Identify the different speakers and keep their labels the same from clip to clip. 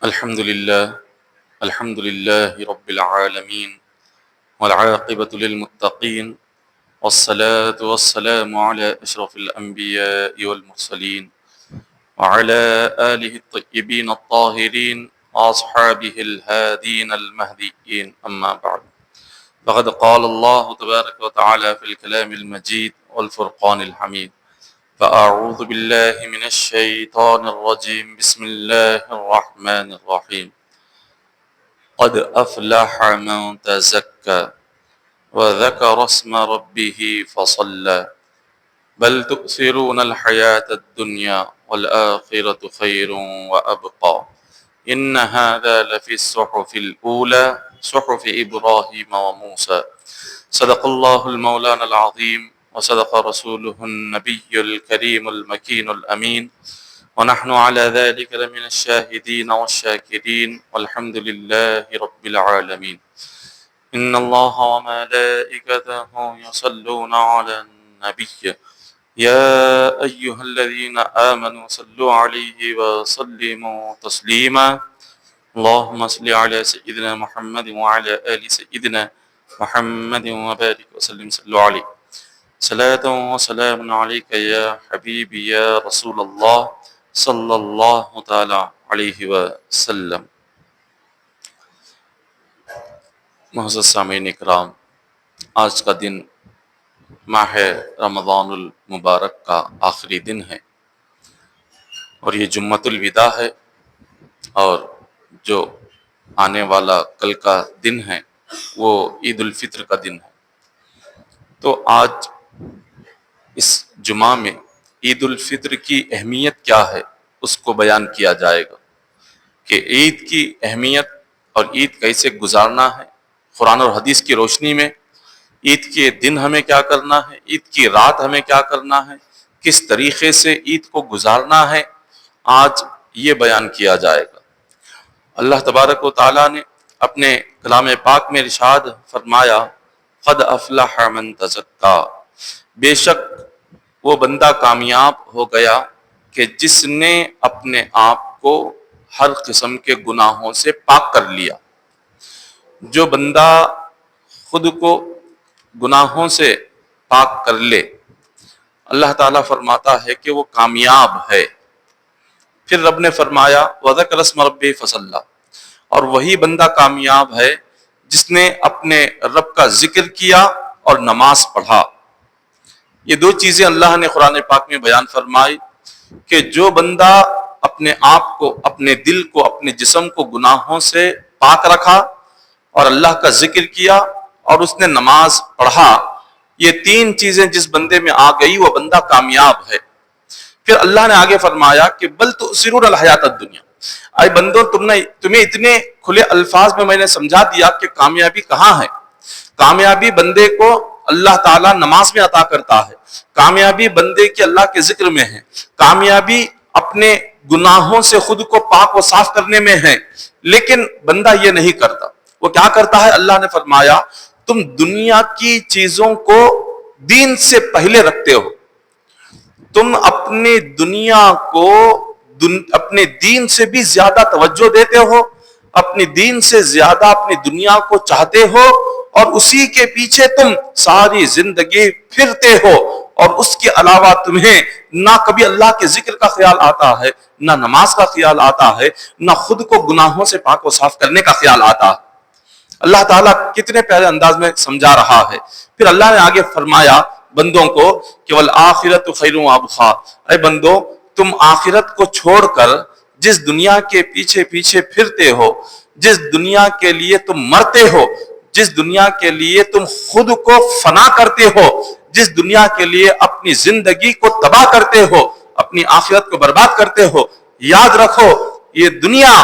Speaker 1: الحمد لله الحمد لله رب العالمين والعاقبة للمتقين والصلاة والسلام على أشرف الأنبياء والمرسلين وعلى آله الطيبين الطاهرين وأصحابه الهادين المهديين أما بعد فقد قال الله تبارك وتعالى في الكلام المجيد والفرقان الحميد فأعوذ بالله من الشيطان الرجيم بسم الله الرحمن الرحيم قد أفلح من تزكى وذكر اسم ربه فصلى بل تؤثرون الحياة الدنيا والآخرة خير وأبقى إن هذا لفي الصحف الأولى صحف إبراهيم وموسى صدق الله المولانا العظيم وصدق رسوله النبي الكريم المكين الأمين ونحن على ذلك لمن الشاهدين والشاكرين والحمد لله رب العالمين إن الله وملائكته يصلون على النبي يا أيها الذين آمنوا صلوا عليه وسلموا تسليما اللهم صل على سيدنا محمد وعلى آل سيدنا محمد وبارك وسلم صلوا عليه صلاة وسلام عليك يا حبيبي يا رسول الله صلی اللہ تعالی علیہ وسلم۔ معزز سامعین اکرام، آج کا دن ماہ رمضان المبارک کا آخری دن ہے اور یہ جمعۃ الوداع ہے، اور جو آنے والا کل کا دن ہے وہ عید الفطر کا دن ہے۔ تو آج اس جمعہ میں عید الفطر کی اہمیت کیا ہے اس کو بیان کیا جائے گا کہ عید کی اہمیت اور عید کیسے گزارنا ہے، قرآن اور حدیث کی روشنی میں عید کے دن ہمیں کیا کرنا ہے، عید کی رات ہمیں کیا کرنا ہے، کس طریقے سے عید کو گزارنا ہے، آج یہ بیان کیا جائے گا۔ اللہ تبارک و تعالیٰ نے اپنے کلام پاک میں ارشاد فرمایا قد افلح من تزکا، بے شک وہ بندہ کامیاب ہو گیا کہ جس نے اپنے آپ کو ہر قسم کے گناہوں سے پاک کر لیا۔ جو بندہ خود کو گناہوں سے پاک کر لے، اللہ تعالیٰ فرماتا ہے کہ وہ کامیاب ہے۔ پھر رب نے فرمایا وَذَكَرَ اسْمَ رَبِّهِ فَصَلَّى، اور وہی بندہ کامیاب ہے جس نے اپنے رب کا ذکر کیا اور نماز پڑھا۔ یہ دو چیزیں اللہ نے قرآن پاک میں بیان فرمائی کہ جو بندہ اپنے آپ کو، اپنے دل کو، اپنے جسم کو گناہوں سے پاک رکھا اور اللہ کا ذکر کیا اور اس نے نماز پڑھا، یہ تین چیزیں جس بندے میں آ گئی وہ بندہ کامیاب ہے۔ پھر اللہ نے آگے فرمایا کہ بل تؤثرون الحیات الدنیا، اے بندوں تمہیں اتنے کھلے الفاظ میں نے سمجھا دیا کہ کامیابی کہاں ہے۔ کامیابی بندے کو اللہ تعالیٰ نماز میں عطا کرتا ہے، کامیابی بندے کی اللہ کے ذکر میں ہے، کامیابی اپنے گناہوں سے خود کو پاک و صاف کرنے میں ہے۔ لیکن بندہ یہ نہیں کرتا، وہ کیا کرتا ہے؟ اللہ نے فرمایا تم دنیا کی چیزوں کو دین سے پہلے رکھتے ہو، تم اپنی دنیا کو اپنے دین سے بھی زیادہ توجہ دیتے ہو، اپنی دین سے زیادہ اپنی دنیا کو چاہتے ہو، اور اسی کے پیچھے تم ساری زندگی پھرتے ہو، اور اس کے علاوہ تمہیں نہ کبھی اللہ کے ذکر کا خیال آتا ہے، نہ نماز کا خیال آتا ہے، نہ خود کو گناہوں سے پاک و صاف کرنے کا خیال آتا ہے۔ اللہ تعالیٰ کتنے پیارے انداز میں سمجھا رہا ہے۔ پھر اللہ نے آگے فرمایا بندوں کو کہ والآخرۃ خیر وابقیٰ، اے بندو تم آخرت کو چھوڑ کر جس دنیا کے پیچھے پیچھے پھرتے ہو، جس دنیا کے لیے تم مرتے ہو، جس دنیا کے لیے تم خود کو فنا کرتے ہو، جس دنیا کے لیے اپنی زندگی کو تباہ کرتے ہو، اپنی آخرت کو برباد کرتے ہو، یاد رکھو یہ دنیا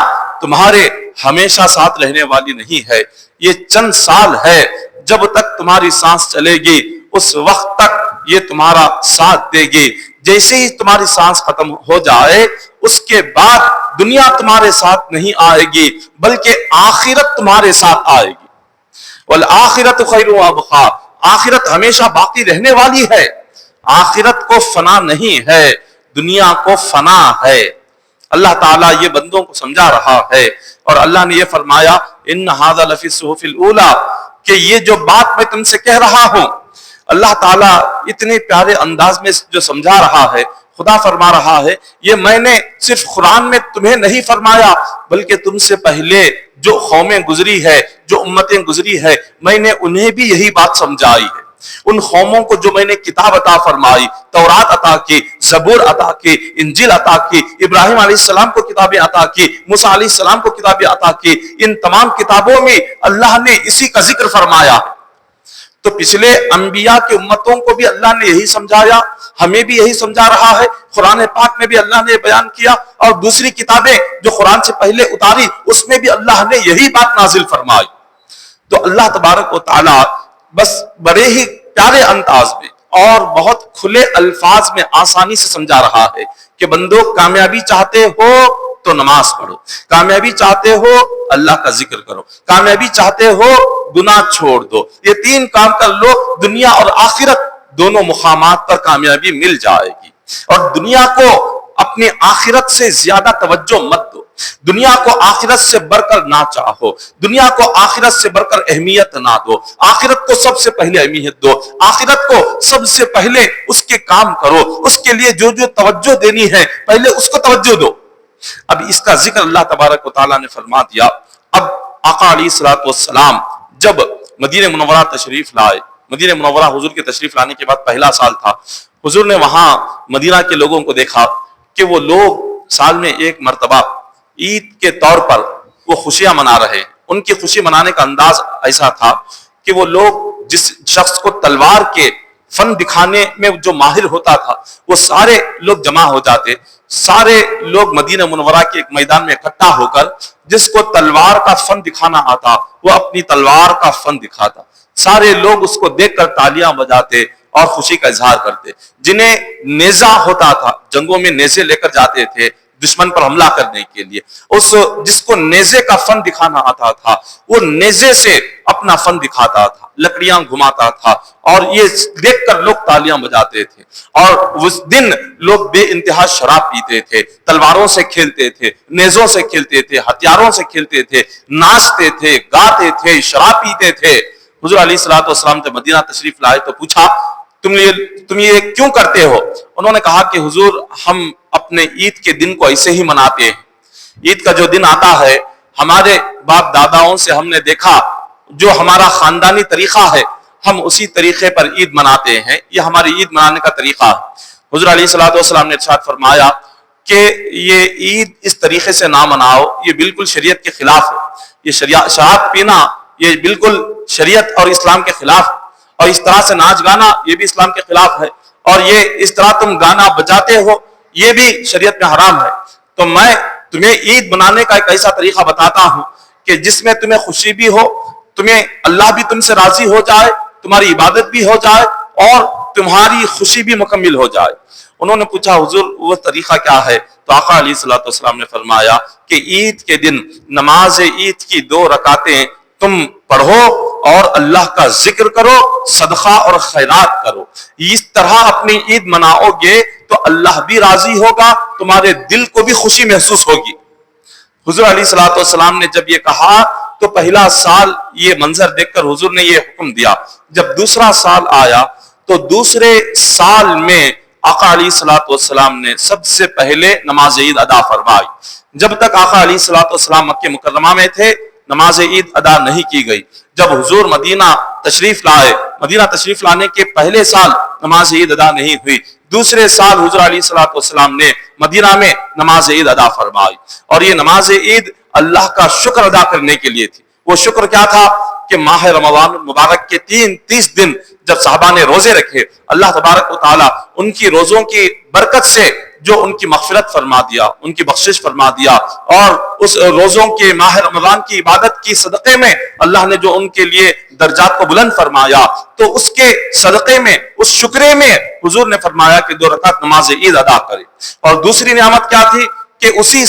Speaker 1: تمہارے ہمیشہ ساتھ رہنے والی نہیں ہے، یہ چند سال ہے، جب تک تمہاری سانس چلے گی اس وقت تک یہ تمہارا ساتھ دے گی۔ جیسے ہی تمہاری سانس ختم ہو جائے اس کے بعد دنیا تمہارے ساتھ نہیں آئے گی بلکہ آخرت تمہارے ساتھ آئے گی۔ والآخرۃ خیر وابقیٰ، آخرت ہمیشہ باقی رہنے والی ہے، آخرت کو فنا نہیں ہے، دنیا کو فنا ہے۔ اللہ تعالیٰ یہ بندوں کو سمجھا رہا ہے، اور اللہ نے یہ فرمایا ان ھذا لفی الصحف الاولی، کہ یہ جو بات میں تم سے کہہ رہا ہوں، اللہ تعالیٰ اتنے پیارے انداز میں جو سمجھا رہا ہے، خدا فرما رہا ہے یہ میں نے صرف قرآن میں تمہیں نہیں فرمایا، بلکہ تم سے پہلے جو قومیں گزری ہے، جو امتیں گزری ہے، میں نے انہیں بھی یہی بات سمجھائی ہے۔ ان قوموں کو جو میں نے کتاب عطا فرمائی، تورات عطا کی، زبور عطا کی، انجیل عطا کی، ابراہیم علیہ السلام کو کتابیں عطا کی، موسیٰ علیہ السلام کو کتابیں عطا کی، ان تمام کتابوں میں اللہ نے اسی کا ذکر فرمایا۔ تو پچھلے انبیاء کی امتوں کو بھی اللہ نے یہی سمجھایا، ہمیں بھی یہی سمجھا رہا ہے، قرآن پاک میں بھی اللہ نے بیان کیا، اور دوسری کتابیں جو قرآن سے پہلے اتاری اس میں بھی اللہ نے یہی بات نازل فرمائی۔ تو اللہ تبارک و تعالی بس بڑے ہی پیارے انداز میں اور بہت کھلے الفاظ میں آسانی سے سمجھا رہا ہے کہ بندو کامیابی چاہتے ہو تو نماز پڑھو، کامیابی چاہتے ہو اللہ کا ذکر کرو، کامیابی چاہتے ہو گناہ چھوڑ دو، یہ تین کام کر لو، دنیا اور آخرت دونوں مقامات پر کامیابی مل جائے گی۔ اور دنیا کو اپنی آخرت سے زیادہ توجہ مت دو، دنیا کو آخرت سے بڑھ کر نہ چاہو، دنیا کو آخرت سے بڑھ کر اہمیت نہ دو، آخرت کو سب سے پہلے اہمیت دو، آخرت کو سب سے پہلے اس کے کام کرو، اس کے لیے جو جو توجہ دینی ہے پہلے اس کو توجہ دو۔ اب اس کا ذکر اللہ تبارک و تعالیٰ نے فرما دیا۔ اب آقا علیہ الصلوۃ والسلام جب مدینہ منورہ تشریف لائے، مدینہ منورہ حضور کے تشریف لانے کے بعد پہلا سال تھا، حضور نے وہاں مدینہ کے لوگوں کو دیکھا کہ وہ لوگ سال میں ایک مرتبہ عید کے طور پر وہ خوشیاں منا رہے ہیں۔ ان کی خوشی منانے کا انداز ایسا تھا کہ وہ لوگ جس شخص کو تلوار کے فن دکھانے میں جو ماہر ہوتا تھا وہ سارے لوگ جمع ہو جاتے، سارے لوگ مدینہ منورہ کے ایک میدان میں اکٹھا ہو کر جس کو تلوار کا فن دکھانا آتا وہ اپنی تلوار کا فن دکھاتا، سارے لوگ اس کو دیکھ کر تالیاں بجاتے اور خوشی کا اظہار کرتے۔ جنہیں نیزہ ہوتا تھا، جنگوں میں نیزے لے کر جاتے تھے دشمن پر حملہ کرنے کے لیے، جس کو نیزے کا فن دکھانا آتا تھا وہ نیزے سے اپنا فن دکھاتا تھا، لکڑیاں گھماتا تھا، اور یہ دیکھ کر لوگ تالیاں بجاتے تھے۔ اور اس دن لوگ بے انتہا شراب پیتے تھے، تلواروں سے کھیلتے تھے، نیزوں سے کھیلتے تھے، ہتھیاروں سے کھیلتے تھے، ناچتے تھے، گاتے تھے، شراب پیتے تھے۔ حضور علیہ الصلوۃ والسلام جب مدینہ تشریف لائے تو پوچھا تم یہ کیوں کرتے ہو؟ انہوں نے کہا کہ حضور ہم اپنے عید کے دن کو ایسے ہی مناتے ہیں، عید کا جو دن آتا ہے ہمارے باپ داداؤں سے ہم نے دیکھا جو ہمارا خاندانی طریقہ ہے ہم اسی طریقے پر عید مناتے ہیں، یہ ہماری عید منانے کا طریقہ ہے۔ حضور علیہ الصلوۃ والسلام نے ارشاد فرمایا کہ یہ عید اس طریقے سے نہ مناؤ، یہ بالکل شریعت کے خلاف ہے، یہ شراب پینا یہ بالکل شریعت اور اسلام کے خلاف ہے، اور اس طرح سے ناچ گانا یہ بھی اسلام کے خلاف ہے، اور یہ اس طرح تم گانا بجاتے ہو یہ بھی شریعت میں حرام ہے۔ تو میں تمہیں عید منانے کا ایک ایسا طریقہ بتاتا ہوں کہ جس میں تمہیں خوشی بھی ہو، تمہیں اللہ بھی تم سے راضی ہو جائے، تمہاری عبادت بھی ہو جائے اور تمہاری خوشی بھی مکمل ہو جائے۔ انہوں نے پوچھا حضور وہ طریقہ کیا ہے؟ تو آقا علیہ الصلوۃ والسلام نے فرمایا کہ عید کے دن نماز عید کی 2 رکعتیں تم پڑھو اور اللہ کا ذکر کرو، صدقہ اور خیرات کرو، اس طرح اپنی عید مناؤ گے تو اللہ بھی راضی ہوگا، تمہارے دل کو بھی خوشی محسوس ہوگی۔ حضور علیہ الصلوۃ والسلام نے جب یہ کہا تو پہلا سال یہ منظر دیکھ کر حضور نے یہ حکم دیا۔ جب دوسرا سال آیا تو دوسرے سال میں آقا علیہ الصلوۃ والسلام نے سب سے پہلے نماز عید ادا فرمائی۔ جب تک آقا علیہ الصلوۃ والسلام مکہ مکرمہ میں تھے نماز عید ادا نہیں کی گئی۔ جب حضور مدینہ تشریف لائے، مدینہ تشریف لانے کے پہلے سال نماز عید ادا نہیں ہوئی، دوسرے سال حضور علیہ الصلوۃ والسلام نے مدینہ میں نماز عید ادا فرمائی، اور یہ نماز عید اللہ کا شکر ادا کرنے کے لیے تھی۔ وہ شکر کیا تھا کہ ماہ رمضان المبارک کے 30 دن جب صحابہ نے روزے رکھے، اللہ تبارک و تعالی ان کی روزوں کی برکت سے جو ان کی مغفرت فرما دیا، ان کی بخشش فرما دیا، اور اس روزوں کے ماہ رمضان کی عبادت کی صدقے میں اللہ نے جو ان کے لیے درجات کو بلند فرمایا، تو اس کے صدقے میں، اس شکرے میں حضور نے فرمایا کہ 2 رکعت نماز عید ادا کرے۔ اور دوسری نعمت کیا تھی کہ اسی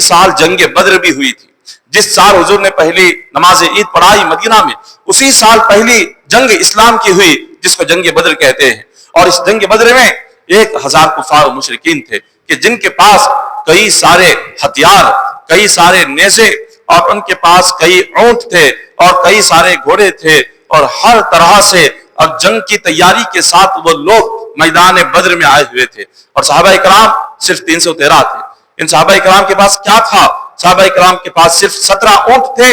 Speaker 1: سال جنگ بدر بھی ہوئی تھی۔ جس سال حضور نے پہلی نماز عید پڑھائی مدینہ میں، اسی سال پہلی جنگ اسلام کی ہوئی جس کو جنگ بدر کہتے ہیں۔ اور اس جنگ بدر میں 1000 کفار و مشرکین تھے کہ جن کے پاس کئی سارے ہتھیار، کئی سارے نیزے، اور ان کے پاس کئی اونٹ تھے اور کئی سارے گھوڑے تھے، اور ہر طرح سے اب جنگ کی تیاری کے ساتھ وہ لوگ میدان بدر میں آئے ہوئے تھے۔ اور صحابہ اکرام صرف 313 تھے۔ ان صحابہ اکرام کے پاس کیا تھا؟ صحابہ اکرام کے پاس صرف 17 اونٹ تھے،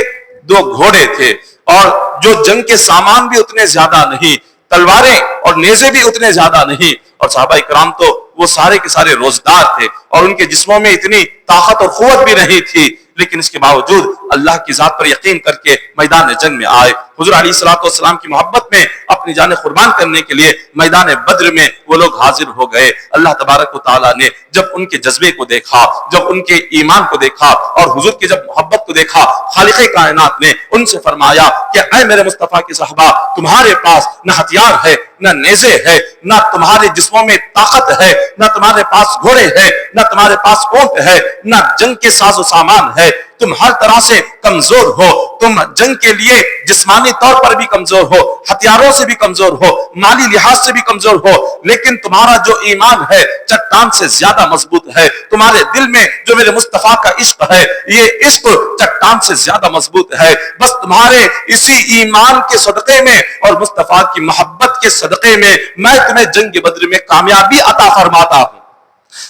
Speaker 1: 2 گھوڑے تھے، اور جو جنگ کے سامان بھی اتنے زیادہ نہیں، تلواریں اور نیزے بھی اتنے زیادہ نہیں۔ اور صحابہ اکرام تو وہ سارے کے سارے روزدار تھے، اور ان کے جسموں میں اتنی طاقت اور قوت بھی نہیں تھی، لیکن اس کے باوجود اللہ کی ذات پر یقین کر کے میدان جنگ میں آئے۔ حضور علیہ الصلوۃ والسلام کی محبت میں اپنی جانیں قربان کرنے کے لیے میدان بدر میں وہ لوگ حاضر ہو گئے۔ اللہ تبارک و تعالیٰ نے جب ان کے جذبے کو دیکھا، جب ان کے ایمان کو دیکھا، اور حضور کی جب محبت کو دیکھا، خالق کائنات نے ان سے فرمایا کہ اے میرے مصطفیٰ کے صحابہ، تمہارے پاس نہ ہتھیار ہے، نہ نیزے ہے، نہ تمہارے جسموں میں طاقت ہے، نہ تمہارے پاس گھوڑے ہیں، نہ تمہارے پاس اونٹ ہے، نہ جنگ کے ساز و سامان ہے، تم ہر طرح سے کمزور ہو، تم جنگ کے لیے جسمانی طور پر بھی کمزور ہو، ہتھیاروں سے بھی کمزور ہو، مالی لحاظ سے بھی کمزور ہو، لیکن تمہارا جو ایمان ہے چٹان سے زیادہ مضبوط ہے، تمہارے دل میں جو میرے مصطفیٰ کا عشق ہے، یہ عشق چٹان سے زیادہ مضبوط ہے، بس تمہارے اسی ایمان کے صدقے میں اور مصطفیٰ کی محبت کے صدقے میں میں تمہیں جنگ بدر میں کامیابی عطا فرماتا ہوں۔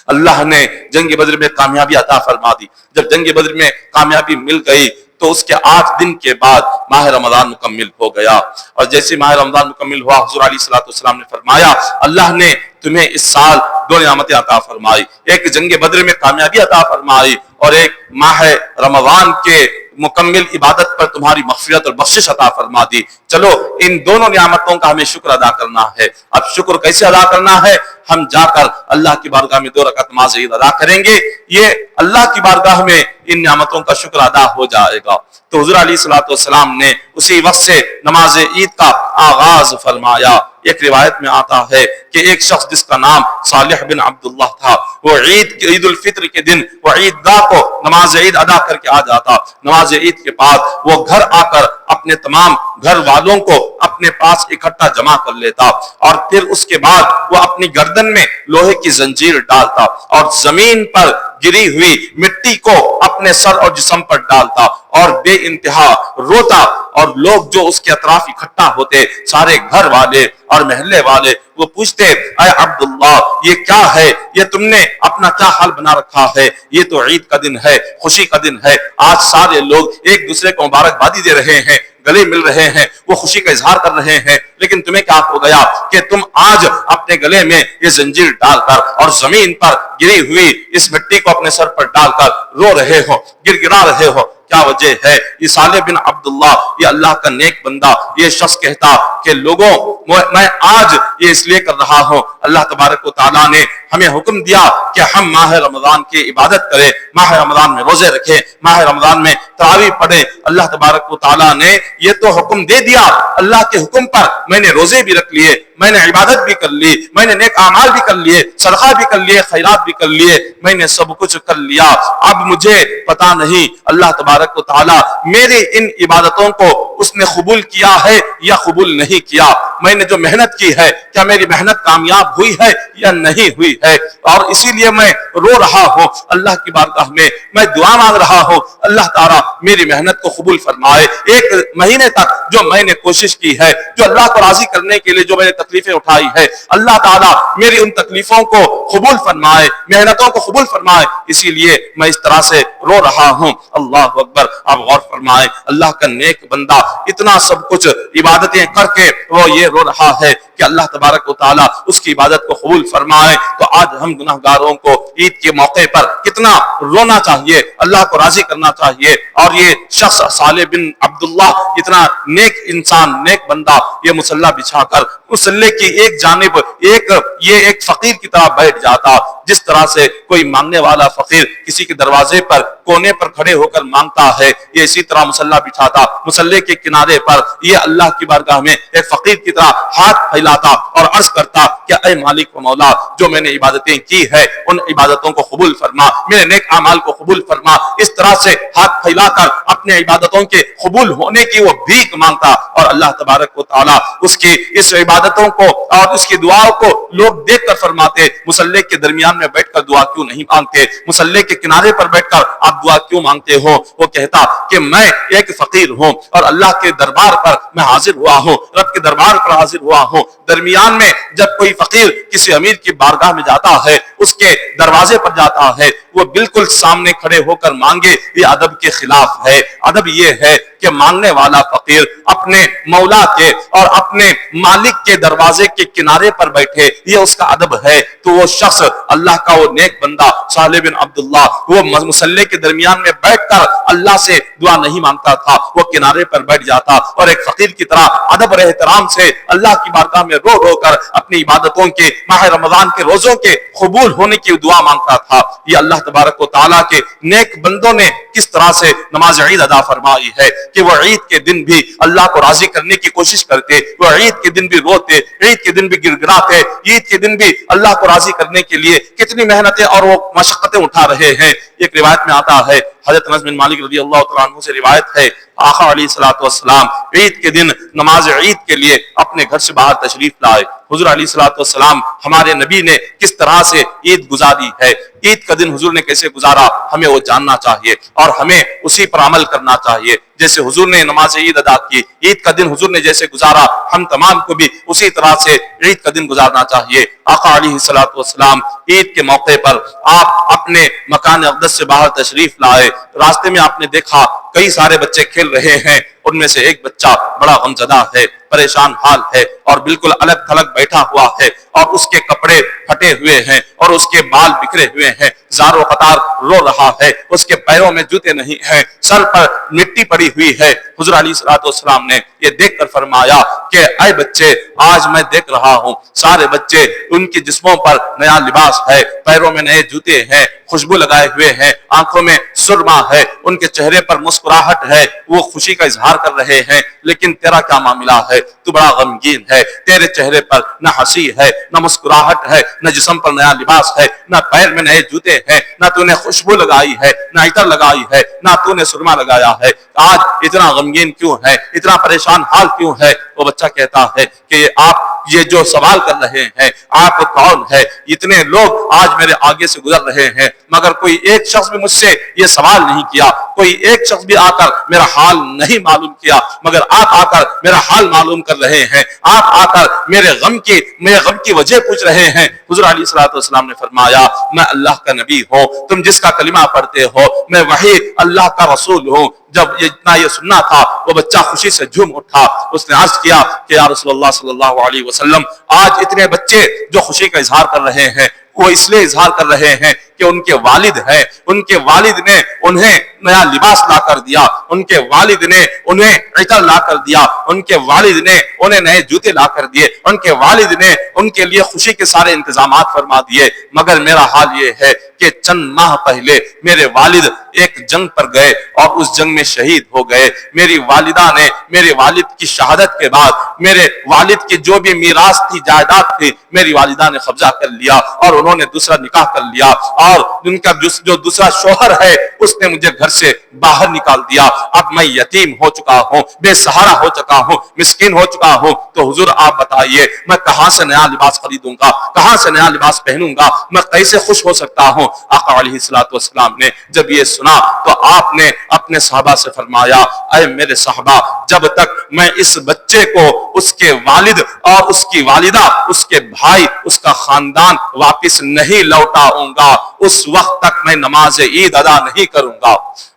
Speaker 1: اللہ نے جنگ بدر میں کامیابی عطا فرما دی۔ جب جنگ بدر میں کامیابی مل گئی تو اس کے 8 دن کے بعد ماہ رمضان مکمل ہو گیا، اور جیسے ماہ رمضان مکمل ہوا، حضور علیہ الصلوۃ والسلام نے فرمایا اللہ نے تمہیں اس سال 2 نعمتیں عطا فرمائی، ایک جنگ بدر میں کامیابی عطا فرمائی، اور ایک ماہ رمضان کے مکمل عبادت پر تمہاری مغفرت اور بخشش عطا فرما دی۔ چلو ان دونوں نعمتوں کا ہمیں شکر ادا کرنا ہے۔ اب شکر کیسے ادا کرنا ہے؟ ہم جا کر اللہ کی بارگاہ میں 2 رکعت نماز عید ادا کریں گے، یہ اللہ کی بارگاہ میں ان نعمتوں کا شکر ادا ہو جائے گا۔ تو حضور علیہ الصلوۃ والسلام نے اسی وقت سے نماز عید کا آغاز فرمایا۔ ایک روایت میں آتا ہے کہ ایک شخص جس کا نام صالح بن عبداللہ تھا، وہ عید الفطر کے دن وہ عید گاہ کو نماز عید ادا کر کے آ جاتا۔ نماز عید کے بعد وہ گھر آ کر اپنے تمام گھر والوں کو اپنے پاس اکٹھا جمع کر لیتا، اور پھر اس کے بعد وہ اپنی گردن میں لوہے کی زنجیر ڈالتا اور زمین پر گری ہوئی مٹی کو اپنے سر اور جسم پر ڈالتا اور بے انتہا روتا، اور لوگ جو اس کے اطراف اکٹھا ہوتے، سارے گھر والے اور محلے والے، وہ پوچھتے اے عبداللہ یہ کیا ہے، یہ تم نے اپنا کیا حال بنا رکھا ہے، یہ تو عید کا دن ہے، خوشی کا دن ہے، آج سارے لوگ ایک دوسرے کو مبارکبادی دے رہے ہیں، گلے مل رہے ہیں، وہ خوشی کا اظہار کر رہے ہیں، لیکن تمہیں کیا ہو گیا کہ تم آج اپنے گلے میں یہ زنجیر ڈال کر اور زمین پر گری ہوئی اس مٹی کو اپنے سر پر ڈال کر رو رہے ہو، گر گرا رہے ہو، کیا وجہ ہے؟ یہ صالح بن عبداللہ، یہ اللہ کا نیک بندہ، یہ شخص کہتا کہ لوگوں میں آج یہ اس لیے کر رہا ہوں، اللہ تبارک و تعالیٰ نے ہمیں حکم دیا کہ ہم ماہ رمضان کی عبادت کریں، ماہ رمضان میں روزے رکھیں، ماہ رمضان میں تراویح پڑھیں۔ اللہ تبارک و تعالیٰ نے یہ تو حکم دے دیا، اللہ کے حکم پر میں نے روزے بھی رکھ لیے، میں نے عبادت بھی کر لی، میں نے نیک اعمال بھی کر لیے، صدقہ بھی کر لیے، خیرات بھی کر لیے، میں نے سب کچھ کر لیا۔ اب مجھے پتا نہیں اللہ تبارک و تعالیٰ میری ان عبادتوں کو اس نے قبول کیا ہے یا قبول نہیں کیا، میں نے جو محنت کی ہے کیا میری محنت کامیاب ہوئی ہے یا نہیں ہوئی ہے، اور اسی لیے میں رو رہا ہوں اللہ کی بارگاہ میں دعا مانگ رہا ہوں اللہ تعالیٰ میری محنت کو قبول فرمائے۔ 1 مہینے تک جو میں نے کوشش کی ہے، جو اللہ کو راضی کرنے کے لیے جو میں نے تکلیفیں اٹھائی ہے، اللہ تعالیٰ میری ان تکلیفوں کو قبول فرمائے، محنتوں کو قبول فرمائے، اسی لیے میں اس طرح سے رو رہا ہوں۔ اللہ اکبر، آپ غور فرمائیں، اللہ کا نیک بندہ اتنا سب کچھ عبادتیں کر کے وہ یہ رو رہا ہے کہ اللہ تبارک و تعالیٰ اس کی عبادت کو قبول فرمائے۔ تو آج ہم گناہگاروں کو عید کے موقع پر کتنا رونا چاہیے، اللہ کو راضی کرنا چاہیے، اور یہ شخص صالح بن عبداللہ اتنا نیک انسان، نیک بندہ، یہ مصلی بچھا کر مصلی کی ایک جانب ایک فقیر کی طرح بیٹھ جاتا، جس طرح سے کوئی مانگنے والا فقیر کسی کے دروازے پر کونے پر کھڑے ہو کر مانگتا ہے، یہ اسی طرح مصلی بچھاتا، مصلی کے کنارے پر یہ اللہ کی بارگاہ میں ایک فقیر کی طرح ہاتھ پھیلا جاتا اور عرض کرتا کہ اے مالک و مولا، جو میں نے عبادتیں کی ہے ان عبادتوں کو قبول فرما، میرے نیک اعمال کو قبول فرما۔ اس طرح سے ہاتھ پھیلا کر اپنے عبادتوں کے قبول ہونے کی وہ بھیک مانگتا، اور اللہ تبارک و تعالی اس کی اس عبادتوں کو اور اس کی دعاؤں کو لوگ دیکھ کر فرماتے، مصلی کے درمیان میں بیٹھ کر دعا کیوں نہیں مانگتے، مصلی کے کنارے پر بیٹھ کر آپ دعا کیوں مانگتے ہو؟ وہ کہتا کہ میں ایک فقیر ہوں اور اللہ کے دربار پر میں حاضر ہوا ہوں، رب کے دربار پر حاضر ہوا ہوں۔ درمیان میں جب کوئی فقیر کسی امیر کی بارگاہ میں جاتا ہے، اس کے دروازے پر جاتا ہے، وہ بالکل سامنے کھڑے ہو کر مانگے، یہ ادب کے خلاف ہے۔ ادب یہ ہے کہ مانگنے والا فقیر اپنے مولا کے اور اپنے مالک کے دروازے کے کنارے پر بیٹھے، یہ اس کا ادب ہے۔ تو وہ شخص اللہ کا وہ نیک بندہ صالح بن عبداللہ، وہ مصلی کے درمیان میں بیٹھ کر اللہ سے دعا نہیں مانگتا تھا، وہ کنارے پر بیٹھ جاتا اور ایک فقیر کی طرح ادب اور احترام سے اللہ کی بارگاہ میں رو رو کر اپنی عبادتوں کے، ماہ رمضان کے روزوں کے قبول ہونے کی دعا مانگتا تھا۔ یہ اللہ تبارک و تعالیٰ کے نیک بندوں نے کس طرح سے نماز عید ادا فرمائی ہے کہ وہ عید کے دن بھی اللہ کو راضی کرنے کی کوشش کرتے، وہ عید کے دن بھی روتے، عید کے دن بھی گڑگڑاتے، عید کے دن بھی اللہ کو راضی کرنے کے لیے کتنی محنتیں اور وہ مشقتیں اٹھا رہے ہیں۔ ایک روایت میں آتا ہے، حضرت انس بن مالک رضی اللہ تعالیٰ عنہ سے روایت ہے، آقا علیہ الصلوۃ والسلام عید کے دن نماز عید کے لیے اپنے گھر سے باہر تشریف لائے۔ حضور علیہ الصلوۃ والسلام ہمارے نبی نے کس طرح سے عید گزاری ہے، عید کا دن حضور نے کیسے گزارا، ہمیں وہ جاننا چاہیے اور ہمیں اسی پر عمل کرنا چاہیے۔ جیسے حضور نے نماز عید ادا کی، عید کا دن حضور نے جیسے گزارا، ہم تمام کو بھی اسی طرح سے عید کا دن گزارنا چاہیے۔ آقا علیہ الصلوۃ والسلام عید کے موقع پر آپ اپنے مکان اقدس سے باہر تشریف لائے، راستے میں آپ نے دیکھا کئی سارے بچے کھیل رہے ہیں، ان میں سے ایک بچہ بڑا غمزدہ ہے، پریشان حال ہے اور بالکل الگ تھلگ بیٹھا ہوا ہے، اور اس کے کپڑے پھٹے ہوئے ہیں اور اس کے بال بکھرے ہوئے ہیں، زار و قطار رو رہا ہے، اس کے پیروں میں جوتے نہیں ہیں، سر پر مٹی پڑی ہوئی ہے۔ حضور علیہ الصلوۃ والسلام نے یہ دیکھ کر فرمایا کہ اے بچے، آج میں دیکھ رہا ہوں سارے بچے ان کے جسموں پر نیا لباس ہے، پیروں میں نئے جوتے ہیں، خوشبو لگائے ہوئے ہیں، آنکھوں میں سرما ہے، ان کے چہرے پر مسکراہٹ ہے، وہ خوشی کا اظہار کر رہے ہیں، لیکن تیرا کیا معاملہ ہے؟ تو بڑا غمگین ہے، تیرے چہرے پر نہ ہنسی ہے، نہ مسکراہٹ ہے، نہ جسم پر نیا لباس ہے، نہ پیر میں نئے جوتے ہیں، نہ تو نے خوشبو لگائی ہے، نہ عطر لگائی ہے، نہ تو نے سرما لگایا ہے، آج اتنا غمگین کیوں ہے، اتنا پریشان حال کیوں ہے؟ وہ بچہ کہتا ہے کہ آپ یہ جو سوال کر رہے ہیں، آپ کون ہے؟ اتنے لوگ آج میرے آگے سے گزر رہے ہیں، مگر کوئی ایک شخص بھی مجھ سے یہ سوال نہیں کیا، کوئی ایک شخص بھی آ کر میرا حال نہیں معلوم کیا، مگر آپ آ کر میرا حال معلوم کر رہے ہیں، آپ آ کر میرے غم کی وجہ پوچھ رہے ہیں۔ حضور علیہ الصلوۃ والسلام نے فرمایا، میں اللہ کا نبی ہوں، تم جس کا کلمہ پڑھتے ہو، میں وہی اللہ کا رسول ہوں۔ جب یہ سننا تھا، وہ بچہ خوشی سے جھوم اٹھا، اس نے عرض کیا کہ یا رسول اللہ صلی اللہ علیہ وسلم، آج اتنے بچے جو خوشی کا اظہار کر رہے ہیں، وہ اس لیے اظہار کر رہے ہیں کہ ان کے والد ہیں، ان کے والد نے انہیں نیا لباس لا کر دیا، ان کے والد نے انہیں عطر لا کر دیا، ان کے والد نے انہیں نئے جوتے لا کر دیے، ان کے والد نے ان کے لیے خوشی کے سارے انتظامات فرما دیے، مگر میرا حال یہ ہے کہ چند ماہ پہلے میرے والد ایک جنگ پر گئے اور اس جنگ میں شہید ہو گئے۔ میری والدہ نے میرے والد کی شہادت کے بعد میرے والد کی جو بھی میراث تھی، جائیداد تھی، میری والدہ نے قبضہ کر لیا اور انہوں نے دوسرا نکاح کر لیا، اور ان کا جو دوسرا شوہر ہے اس نے مجھے گھر سے باہر نکال دیا۔ اب میں یتیم ہو چکا ہوں، بے سہارا ہو چکا ہوں، مسکین ہو چکا ہوں، تو حضور آپ بتائیے میں کہاں سے نیا لباس خریدوں گا، کہاں سے نیا لباس پہنوں گا، میں کیسے خوش ہو سکتا ہوں؟ آقا علیہ الصلوۃ والسلام نے جب یہ سنا تو آپ نے اپنے صحابہ سے فرمایا، اے میرے صحابہ، جب تک میں اس بچے کو اس کے والد اور اس کی والدہ، اس کے بھائی، اس کا خاندان واپس نہیں لوٹاؤں گا، اس وقت تک میں نماز عید ادا نہیں کروں گا۔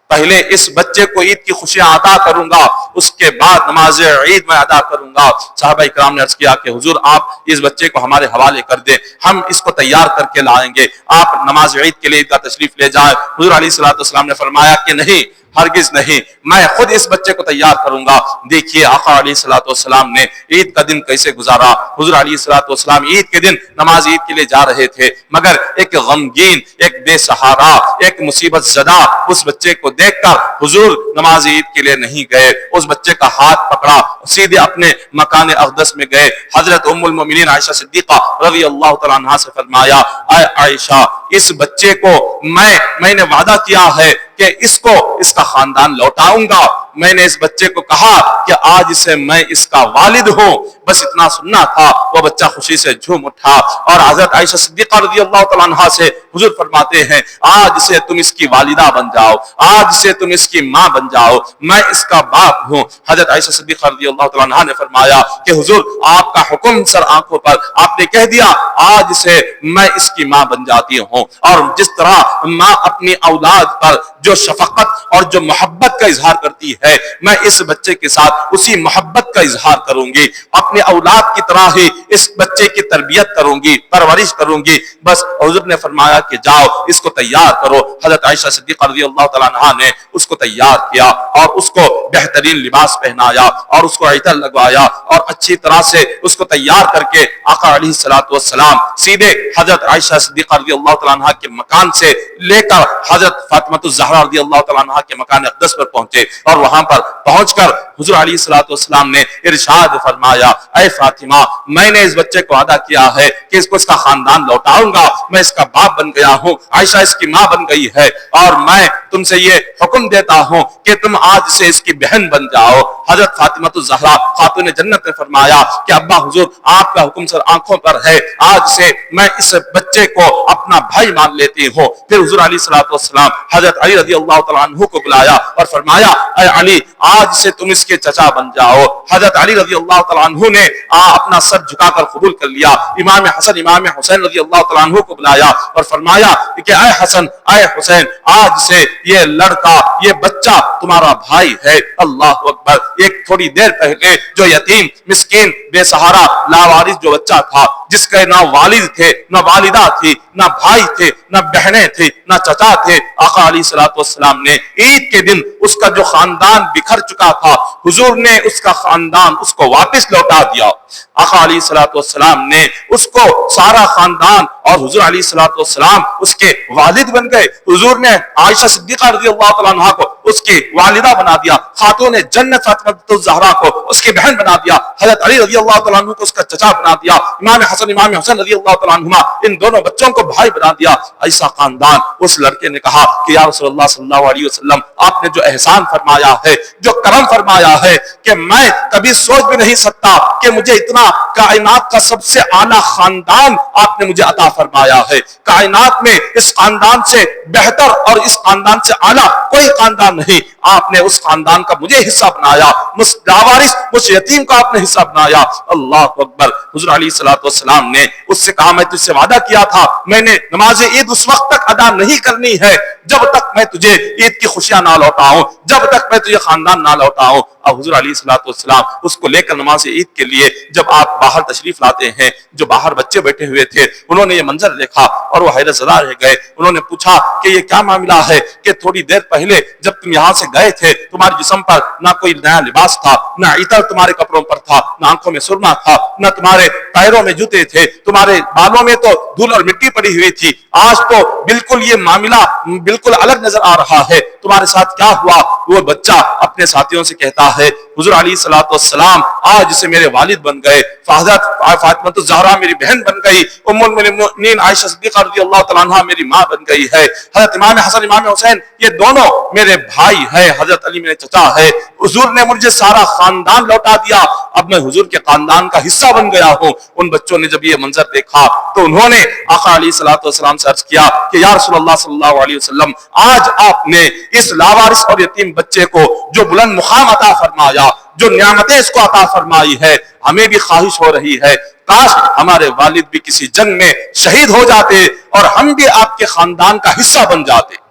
Speaker 1: پہلے اس بچے کو عید کی خوشیاں عطا کروں گا، اس کے بعد نماز عید میں ادا کروں گا۔ صحابہ اکرام نے عرض کیا کہ حضور آپ اس بچے کو ہمارے حوالے کر دیں، ہم اس کو تیار کر کے لائیں گے، آپ نماز عید کے لیے عید کا تشریف لے جائیں۔ حضور علیہ الصلوۃ والسلام نے فرمایا کہ نہیں، ہرگز نہیں، میں خود اس بچے کو تیار کروں گا۔ دیکھیے آقا علیہ الصلوۃ والسلام نے عید کا دن کیسے گزارا۔ حضور علیہ الصلوۃ والسلام عید کے دن نماز عید کے لیے جا رہے تھے، مگر ایک غمگین، ایک بے سہارا، ایک مصیبت زدہ اس بچے کو دیکھ کر حضور نماز عید کے لیے نہیں گئے۔ اس بچے کا ہاتھ پکڑا، سیدھے اپنے مکان اقدس میں گئے۔ حضرت ام المؤمنین عائشہ صدیقہ رضی اللہ تعالیٰ عنہا سے فرمایا، اے عائشہ، اس بچے کو میں نے وعدہ کیا ہے کہ اس کو اس کا خاندان لوٹاؤں گا۔ میں نے اس بچے کو کہا کہ آج سے میں اس کا والد ہوں، بس اتنا سننا تھا۔ وہ بچہ خوشی سے جھوم اٹھا اور حضرت عائشہ صدیقہ رضی اللہ تعالیٰ عنہا سے حضور فرماتے ہیں، آج سے تم اس کی والدہ بن جاؤ، آج سے تم اس کی ماں بن جاؤ، میں اس کا باپ ہوں۔ حضرت عائشہ صدیقہ رضی اللہ تعالیٰ عنہا نے فرمایا کہ حضور آپ کا حکم سر آنکھوں پر، آپ نے کہہ دیا آج سے میں اس کی ماں بن جاتی ہوں۔ اور جس طرح ماں اپنی اولاد پر جو شفقت اور جو محبت کا اظہار کرتی ہے، میں اس بچے کے ساتھ اسی محبت کا اظہار کروں گی، اپنے اولاد کی طرح ہی اس بچے کی تربیت کروں گی، پرورش کروں گی۔ بس حضور نے فرمایا کہ جاؤ اس کو تیار کرو۔ حضرت عائشہ صدیقہ رضی اللہ تعالیٰ عنہا نے اس کو تیار کیا اور اس کو بہترین لباس پہنایا اور اس کو عطر لگوایا اور اچھی طرح سے اس کو تیار کر کے آقا علیہ الصلوۃ والسلام سیدھے حضرت عائشہ صدیقہ رضی اللہ تعالیٰ عنہا کے مکان سے لے کر حضرت فاطمہ الزہرا رضی اللہ تعالیٰ عنہا کے مکان اقدس پر پہنچے، اور وہاں پر پہنچ کر حضور علیہ الصلوۃ والسلام نے ارشاد فرمایا، اے فاطمہ، میں نے اس بچے کو وعدہ کیا ہے کہ اس کو اس کا خاندان لوٹاؤں گا، میں اس کا باپ بن گیا ہوں، عائشہ اس کی ماں بن گئی ہے، اور میں تم سے یہ حکم دیتا ہوں کہ تم آج سے اس کی بہن بن جاؤ۔ حضرت فاطمہ الزہرا خاتون جنت نے فرمایا کہ ابا حضور آپ کا حکم سر آنکھوں پر ہے، آج سے میں اس بچے کو اپنا بھائی مان لیتی ہوں۔ پھر حضور علیہ الصلوۃ والسلام حضرت علی رضی اللہ تعالیٰ عنہ کو بلایا اور فرمایا، اے علی، آج سے تم اس کے چچا بن جاؤ۔ حضرت علی رضی اللہ تعالیٰ عنہ نے اپنا سر جھکا کر قبول کر لیا۔ امام حسن امام حسین رضی اللہ تعالیٰ عنہ کو بلایا اور فرمایا کہ اے حسن، اے حسین، آج سے یہ لڑکا، یہ بچہ تمہارا بھائی ہے۔ اللہ اکبر۔ ایک تھوڑی دیر پہلے جو یتیم، مسکین، بے سہارا، لاوارث جو بچہ تھا، جس کے نہ والد تھے، نہ والدہ تھی، نہ بھائی تھے، نہ بہنیں تھے، نہ چچا تھے، آقا علیہ الصلوۃ والسلام نے عید کے دن اس کا جو خاندان بکھر چکا تھا، حضور نے اس کا خاندان اس کو واپس لوٹا دیا۔ آقا علیہ الصلوۃ والسلام نے اس کو سارا خاندان، اور حضور علیہ الصلوۃ والسلام اس کے والد بن گئے۔ حضور نے عائشہ صدیقہ رضی اللہ تعالیٰ عنہا کو اس کی والدہ بنا دیا، خاتون جنت فاطمہ الزہرا کو اس کی بہن بنا دیا، حضرت علی رضی اللہ تعالیٰ عنہ کو اس کا چچا بنا دیا، امام حسن امام حسین رضی اللہ تعالیٰ عنہما ان دونوں بچوں کو بھائی بنا دیا۔ ایسا خاندان۔ اس لڑکے نے کہا کہ یا رسول اللہ صلی اللہ علیہ وسلم، آپ نے جو احسان فرمایا ہے، جو کرم فرمایا ہے، کہ میں کبھی سوچ بھی نہیں سکتا کہ مجھے اتنا کائنات کا سب سے اعلیٰ خاندان آپ نے مجھے عطا فرمایا ہے۔ کائنات میں اس خاندان سے بہتر اور اس خاندان سے اعلیٰ کوئی خاندان نہیں۔ آپ نے اس خاندان کا مجھے حصہ بنایا، مجھ لاوارث، مجھ یتیم کا آپ نے حصہ بنایا۔ اللہ اکبر۔ حضور علیہ الصلوۃ والسلام نے اس سے کہا، میں تجھ سے وعدہ کیا تھا، میں نے نماز عید اس وقت تک ادا نہیں کرنی ہے جب تک میں تجھے عید کی خوشیاں نہ لوٹاؤں، جب تک میں تجھے خاندان نہ لوٹاؤں۔ اور حضور علیہ الصلوۃ والسلام اس کو لے کر نماز عید کے لیے جب آپ باہر تشریف لاتے ہیں، جو باہر بچے بیٹھے ہوئے تھے انہوں نے یہ منظر دیکھا اور وہ حیرت زدہ رہ گئے۔ انہوں نے پوچھا کہ یہ کیا معاملہ ہے کہ تھوڑی دیر پہلے جب تم یہاں سے گئے تھے تمہارے جسم پر نہ کوئی نیا لباس تھا، نہ عطر تمہارے کپڑوں پر تھا، نہ آنکھوں میں سرما تھا، نہ تمہارے پیروں میں جوتے تھے، تمہارے بالوں میں تو دھول اور مٹی پڑی ہوئی تھی، آج تو بالکل یہ معاملہ بالکل الگ نظر آ رہا ہے، تمہارے ساتھ کیا ہوا؟ وہ بچہ اپنے ساتھیوں سے کہتا ہے، حضور علیہ الصلوۃ والسلام آج سے میرے والد بن گئے، حضرت فاطمہ الزہرا میری بہن بن گئی، ام المؤمنین عائشہ صدیقہ رضی اللہ تعالیٰ عنہا میری ماں بن گئی ہے، حضرت امام حسن امام حسین یہ دونوں میرے بھائی ہیں، حضرت علی میرے چچا ہے، حضور نے مجھے سارا خاندان لوٹا دیا، اب میں حضور کے خاندان کا حصہ بن گیا ہوں۔ ان بچوں نے جب یہ منظر دیکھا تو انہوں نے آقا علیہ الصلوۃ والسلام سے عرض کیا کہ یا رسول اللہ صلی اللہ علیہ وسلم، آج آپ نے اس لاوارث اور یتیم بچے کو جو بلند مقام عطا فرمایا، جو نعمتیں اس کو عطا فرمائی ہے، ہمیں بھی خواہش ہو رہی ہے کاش ہمارے والد بھی کسی جنگ میں شہید ہو جاتے اور ہم بھی آپ کے خاندان کا حصہ بن جاتے۔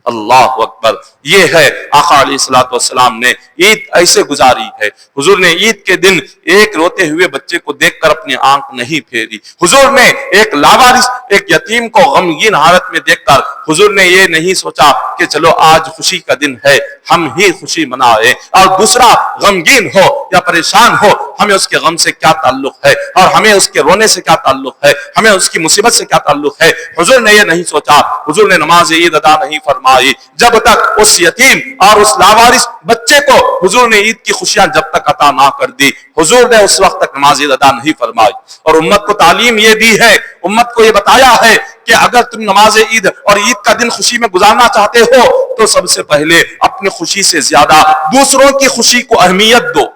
Speaker 1: اللہ اکبر۔ یہ ہے آقا علیہ الصلوۃ والسلام نے عید ایسے گزاری ہے۔ حضور نے عید کے دن ایک روتے ہوئے بچے کو دیکھ کر اپنی آنکھ نہیں پھیری۔ حضور نے ایک لاوارث ایک یتیم کو غمگین حالت میں دیکھ کر حضور نے یہ نہیں سوچا کہ چلو آج خوشی کا دن ہے ہم ہی خوشی منائیں، اور دوسرا غمگین ہو یا پریشان ہو ہمیں اس کے غم سے کیا تعلق ہے، اور ہمیں اس کے رونے سے کیا تعلق ہے، ہمیں اس کی مصیبت سے کیا تعلق ہے۔ حضور نے یہ نہیں سوچا، حضور نے نماز عید ادا نہیں فرمائی جب تک اس یتیم اور اس لاوارث بچے کو حضور نے عید کی خوشیاں جب تک عطا نہ کر دی، حضور نے اس وقت تک نماز عید ادا نہیں فرمائی۔ اور امت کو تعلیم یہ دی ہے، امت کو یہ بتایا ہے کہ اگر تم نماز عید اور عید کا دن خوشی میں گزارنا چاہتے ہو تو سب سے پہلے اپنی خوشی سے زیادہ دوسروں کی خوشی کو اہمیت دو،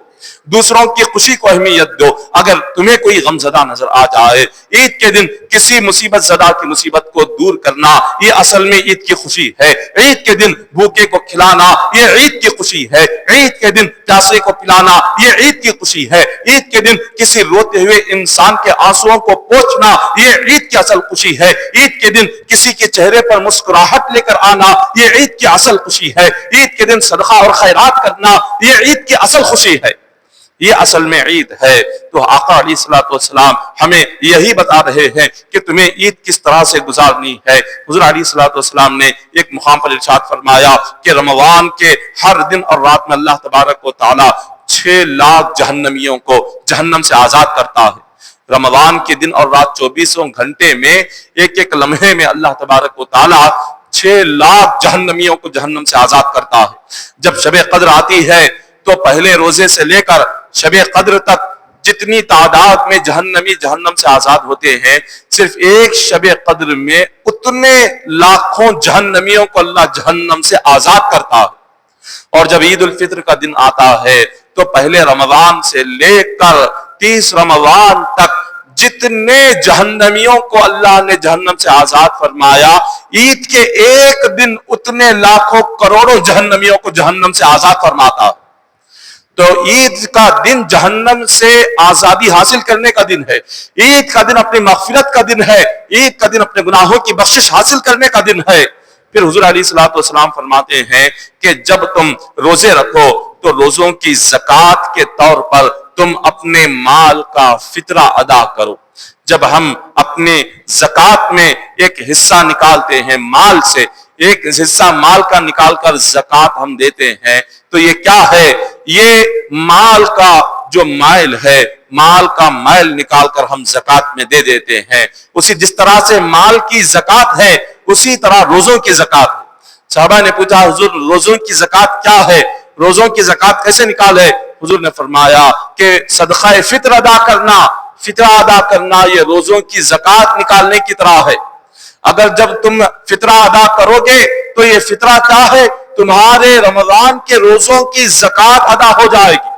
Speaker 1: دوسروں کی خوشی کو اہمیت دو۔ اگر تمہیں کوئی غم زدہ نظر آ جائے عید کے دن کسی مصیبت زدہ کی مصیبت کو دور کرنا، یہ اصل میں عید کی خوشی ہے۔ عید کے دن بھوکے کو کھلانا یہ عید کی خوشی ہے، عید کے دن پیاسے کو پلانا یہ عید کی خوشی ہے، عید کے دن کسی روتے ہوئے انسان کے آنسوؤں کو پوچھنا یہ عید کی اصل خوشی ہے، عید کے دن کسی کے چہرے پر مسکراہٹ لے کر آنا یہ عید کی اصل خوشی ہے، عید کے دن صدقہ اور خیرات کرنا یہ عید کی اصل خوشی ہے، یہ اصل میں عید ہے۔ تو آقا علیہ الصلوۃ والسلام ہمیں یہی بتا رہے ہیں کہ تمہیں عید کس طرح سے گزارنی ہے۔ حضور علیہ الصلوۃ والسلام نے ایک مقام پر ارشاد فرمایا کہ رمضان کے ہر دن اور رات میں اللہ تبارک و تعالی 6 لاکھ جہنمیوں کو جہنم سے آزاد کرتا ہے۔ رمضان کے دن اور رات 24 گھنٹے میں ایک ایک لمحے میں اللہ تبارک و تعالی 6 لاکھ جہنمیوں کو جہنم سے آزاد کرتا ہے۔ جب شب قدر آتی ہے تو پہلے روزے سے لے کر شب قدر تک جتنی تعداد میں جہنمی جہنم سے آزاد ہوتے ہیں، صرف ایک شب قدر میں اتنے لاکھوں جہنمیوں کو اللہ جہنم سے آزاد کرتا ہے۔ اور جب عید الفطر کا دن آتا ہے تو پہلے رمضان سے لے کر 30 رمضان تک جتنے جہنمیوں کو اللہ نے جہنم سے آزاد فرمایا، عید کے ایک دن اتنے لاکھوں کروڑوں جہنمیوں کو جہنم سے آزاد فرماتا ہے۔ تو عید کا دن جہنم سے آزادی حاصل کرنے کا دن ہے، عید کا دن اپنی مغفرت کا دن ہے، عید کا دن اپنے گناہوں کی بخشش حاصل کرنے کا دن ہے۔ پھر حضور علیہ الصلوۃ والسلام فرماتے ہیں کہ جب تم روزے رکھو تو روزوں کی زکوٰۃ کے طور پر تم اپنے مال کا فطرہ ادا کرو۔ جب ہم اپنے زکوٰۃ میں ایک حصہ نکالتے ہیں، مال سے ایک حصہ مال کا نکال کر زکوٰۃ ہم دیتے ہیں، تو یہ کیا ہے؟ یہ مال کا جو مائل ہے، مال کا مائل نکال کر ہم زکوٰۃ میں دے دیتے ہیں۔ اسی جس طرح سے مال کی زکوٰۃ ہے اسی طرح روزوں کی زکوٰۃ ہے۔ صحابہ نے پوچھا حضور روزوں کی زکوٰۃ کیا ہے، روزوں کی زکوٰۃ کیسے نکالے؟ حضور نے فرمایا کہ صدقہ فطر ادا کرنا، فطرہ ادا کرنا یہ روزوں کی زکوٰۃ نکالنے کی طرح ہے۔ اگر جب تم فطرہ ادا کرو گے تو یہ فطرہ کیا ہے؟ تمہارے رمضان کے روزوں کی زکوٰۃ ادا ہو جائے گی۔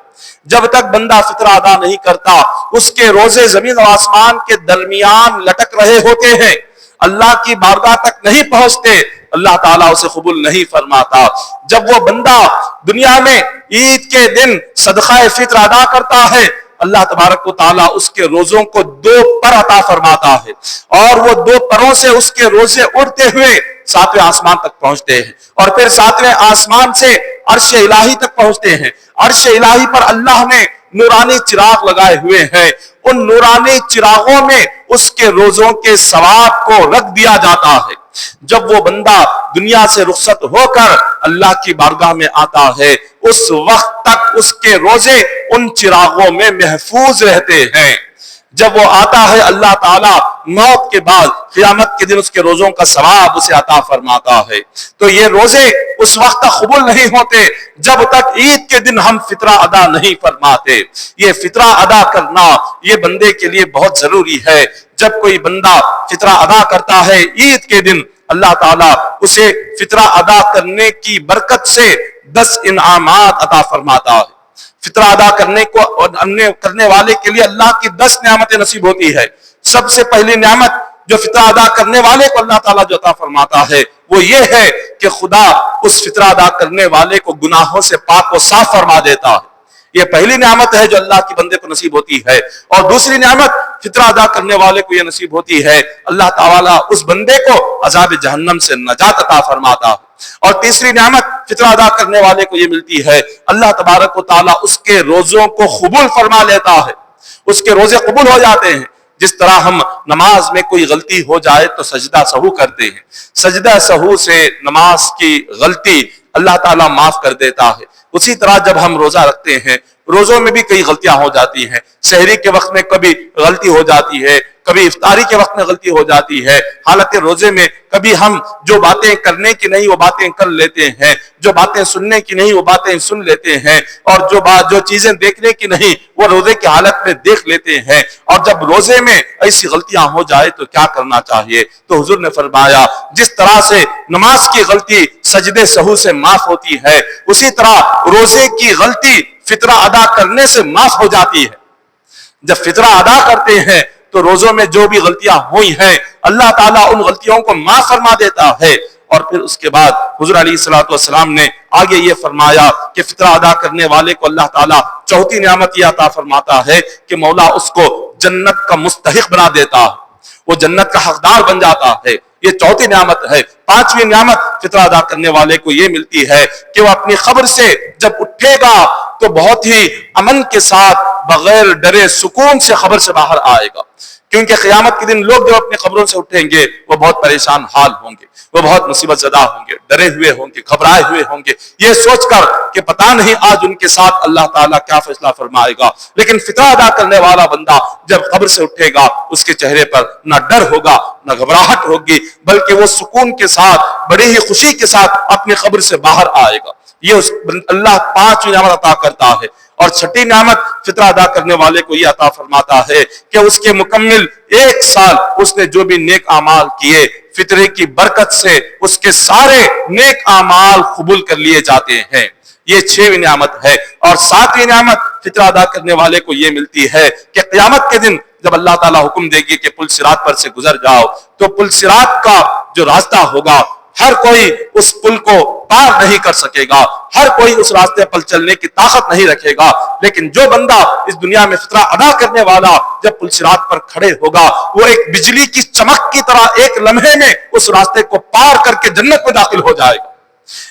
Speaker 1: جب تک بندہ فطرہ ادا نہیں کرتا اس کے روزے زمین و آسمان کے درمیان لٹک رہے ہوتے ہیں، اللہ کی بارگاہ تک نہیں پہنچتے، اللہ تعالیٰ اسے قبول نہیں فرماتا۔ جب وہ بندہ دنیا میں عید کے دن صدقہ فطر ادا کرتا ہے، اللہ تبارک و تعالیٰ اس کے روزوں کو 2 پر عطا فرماتا ہے، اور وہ 2 پروں سے اس کے روزے اڑتے ہوئے 7ویں آسمان تک پہنچتے ہیں، اور پھر 7ویں آسمان سے عرش الہی تک پہنچتے ہیں۔ عرش الہی پر اللہ نے نورانی چراغ لگائے ہوئے ہیں، ان نورانی چراغوں میں اس کے روزوں کے ثواب کو رکھ دیا جاتا ہے۔ جب وہ بندہ دنیا سے رخصت ہو کر اللہ کی بارگاہ میں آتا ہے، اس وقت تک اس کے روزے ان چراغوں میں محفوظ رہتے ہیں۔ جب وہ آتا ہے اللہ تعالیٰ موت کے بعد قیامت کے دن اس کے روزوں کا ثواب اسے عطا فرماتا ہے۔ تو یہ روزے اس وقت تک قبول نہیں ہوتے جب تک عید کے دن ہم فطرہ ادا نہیں فرماتے۔ یہ فطرہ ادا کرنا یہ بندے کے لیے بہت ضروری ہے۔ جب کوئی بندہ فطرہ ادا کرتا ہے عید کے دن، اللہ تعالیٰ اسے فطرہ ادا کرنے کی برکت سے 10 انعامات عطا فرماتا ہے۔ فطرہ ادا کرنے والے کے لیے اللہ کی 10 نعمتیں نصیب ہوتی ہے۔ سب سے پہلی نعمت جو فطرہ ادا کرنے والے کو اللہ تعالیٰ جو عطا فرماتا ہے وہ یہ ہے کہ خدا اس فطرہ ادا کرنے والے کو گناہوں سے پاک و صاف فرما دیتا ہے۔ یہ پہلی نعمت ہے جو اللہ کی بندے کو نصیب ہوتی ہے۔ اور دوسری نعمت فطرہ ادا کرنے والے کو یہ نصیب ہوتی ہے، اللہ تعالیٰ اس بندے کو عذاب جہنم سے نجات عطا فرماتا ہے۔ اور تیسری نعمت فطرہ ادا کرنے والے کو یہ ملتی ہے، اللہ تبارک و تعالیٰ اس کے روزوں کو قبول فرما لیتا ہے، اس کے روزے قبول ہو جاتے ہیں۔ جس طرح ہم نماز میں کوئی غلطی ہو جائے تو سجدہ سہو کرتے ہیں، سجدہ سہو سے نماز کی غلطی اللہ تعالیٰ معاف کر دیتا ہے، اسی طرح جب ہم روزہ رکھتے ہیں، روزوں میں بھی کئی غلطیاں ہو جاتی ہیں، سحری کے وقت میں کبھی غلطی ہو جاتی ہے، کبھی افطاری کے وقت میں غلطی ہو جاتی ہے، حالت روزے میں کبھی ہم جو باتیں کرنے کی نہیں وہ باتیں کر لیتے ہیں، جو باتیں سننے کی نہیں وہ باتیں سن لیتے ہیں، اور جو چیزیں دیکھنے کی نہیں وہ روزے کی حالت میں دیکھ لیتے ہیں۔ اور جب روزے میں ایسی غلطیاں ہو جائے تو کیا کرنا چاہیے؟ تو حضور نے فرمایا جس طرح سے نماز کی غلطی سجدے سہو سے معاف ہوتی ہے، اسی طرح روزے کی غلطی فطرہ ادا کرنے سے معاف ہو جاتی ہے۔ جب فطرہ ادا کرتے ہیں تو روزوں میں جو بھی غلطیاں ہوئی ہیں اللہ تعالیٰ ان غلطیوں کو معاف فرما دیتا ہے۔ اور پھر اس کے بعد حضور علیہ السلام نے آگے یہ فرمایا کہ فطرہ ادا کرنے والے کو اللہ تعالیٰ چوتھی نعمت یہ عطا فرماتا ہے کہ مولا اس کو جنت کا مستحق بنا دیتا ہے، وہ جنت کا حقدار بن جاتا ہے۔ یہ چوتھی نعمت ہے۔ پانچویں نعمت فطرہ ادا کرنے والے کو یہ ملتی ہے کہ وہ اپنی قبر سے جب اٹھے گا تو بہت ہی امن کے ساتھ بغیر ڈرے سکون سے قبر سے باہر آئے گا، کیونکہ قیامت کے دن لوگ جب اپنی قبروں سے اٹھیں گے وہ بہت پریشان حال ہوں گے، وہ بہت مصیبت زدہ ہوں گے، ڈرے ہوئے ہوں گے، گھبرائے ہوئے ہوں گے، یہ سوچ کر کہ پتہ نہیں آج ان کے ساتھ اللہ تعالیٰ کیا فیصلہ فرمائے گا۔ لیکن فطرہ ادا کرنے والا بندہ جب قبر سے اٹھے گا اس کے چہرے پر نہ ڈر ہوگا نہ گھبراہٹ ہوگی، بلکہ وہ سکون کے ساتھ بڑی ہی خوشی کے ساتھ اپنی قبر سے باہر آئے گا۔ یہ اللہ پانچویں نعمت عطا کرتا ہے۔ اور چھٹی نعمت فطرہ ادا کرنے والے کو یہ عطا فرماتا ہے کہ اس کے مکمل 1 سال اس نے جو بھی نیک اعمال کیے فطرے کی برکت سے اس کے سارے نیک اعمال قبول کر لیے جاتے ہیں۔ یہ 6ویں نعمت ہے۔ اور 7ویں نعمت فطرہ ادا کرنے والے کو یہ ملتی ہے کہ قیامت کے دن جب اللہ تعالیٰ حکم دے گی کہ پل صراط پر سے گزر جاؤ تو پل صراط کا جو راستہ ہوگا ہر کوئی اس پل کو پار نہیں کر سکے گا، ہر کوئی اس راستے پر چلنے کی طاقت نہیں رکھے گا، لیکن جو بندہ اس دنیا میں فطرہ ادا کرنے والا جب پل صراط پر کھڑے ہوگا وہ ایک بجلی کی چمک کی طرح ایک لمحے میں اس راستے کو پار کر کے جنت میں داخل ہو جائے گا۔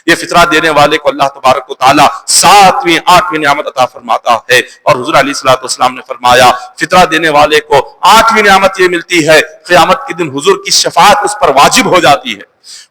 Speaker 1: یہ فطرہ دینے والے کو اللہ تبارک و تعالیٰ 7ویں 8ویں نعمت عطا فرماتا ہے۔ اور حضور علیہ السلام نے فرمایا فطرہ دینے والے کو 8ویں نعمت یہ ملتی ہے، قیامت کے دن حضور کی شفاعت اس پر واجب ہو جاتی ہے،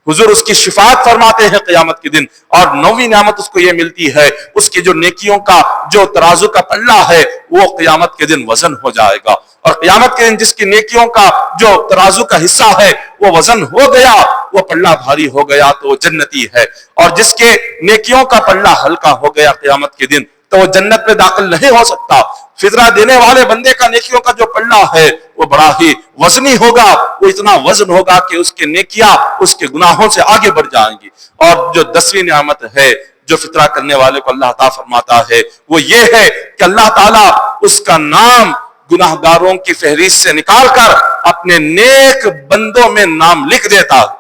Speaker 1: حضور اس کی شفاعت فرماتے ہیں قیامت کے دن۔ اور 9ویں نعمت اس کو یہ ملتی ہے اس کی جو نیکیوں کا جو ترازو کا پلہ ہے وہ قیامت کے دن وزن ہو جائے گا، اور قیامت کے دن جس کی نیکیوں کا جو ترازو کا حصہ ہے وہ وزن ہو گیا، وہ پلہ بھاری ہو گیا تو وہ جنتی ہے، اور جس کے نیکیوں کا پلہ ہلکا ہو گیا قیامت کے دن تو وہ جنت میں داخل نہیں ہو سکتا۔ فطرہ دینے والے بندے کا نیکیوں کا جو پلہ ہے وہ بڑا ہی وزنی ہوگا، وہ اتنا وزن ہوگا کہ اس کے نیکیاں اس کے گناہوں سے آگے بڑھ جائیں گی۔ اور جو 10ویں نعمت ہے جو فطرہ کرنے والے کو اللہ عطا فرماتا ہے وہ یہ ہے کہ اللہ تعالیٰ اس کا نام گناہگاروں کی فہرست سے نکال کر اپنے نیک بندوں میں نام لکھ دیتا ہے۔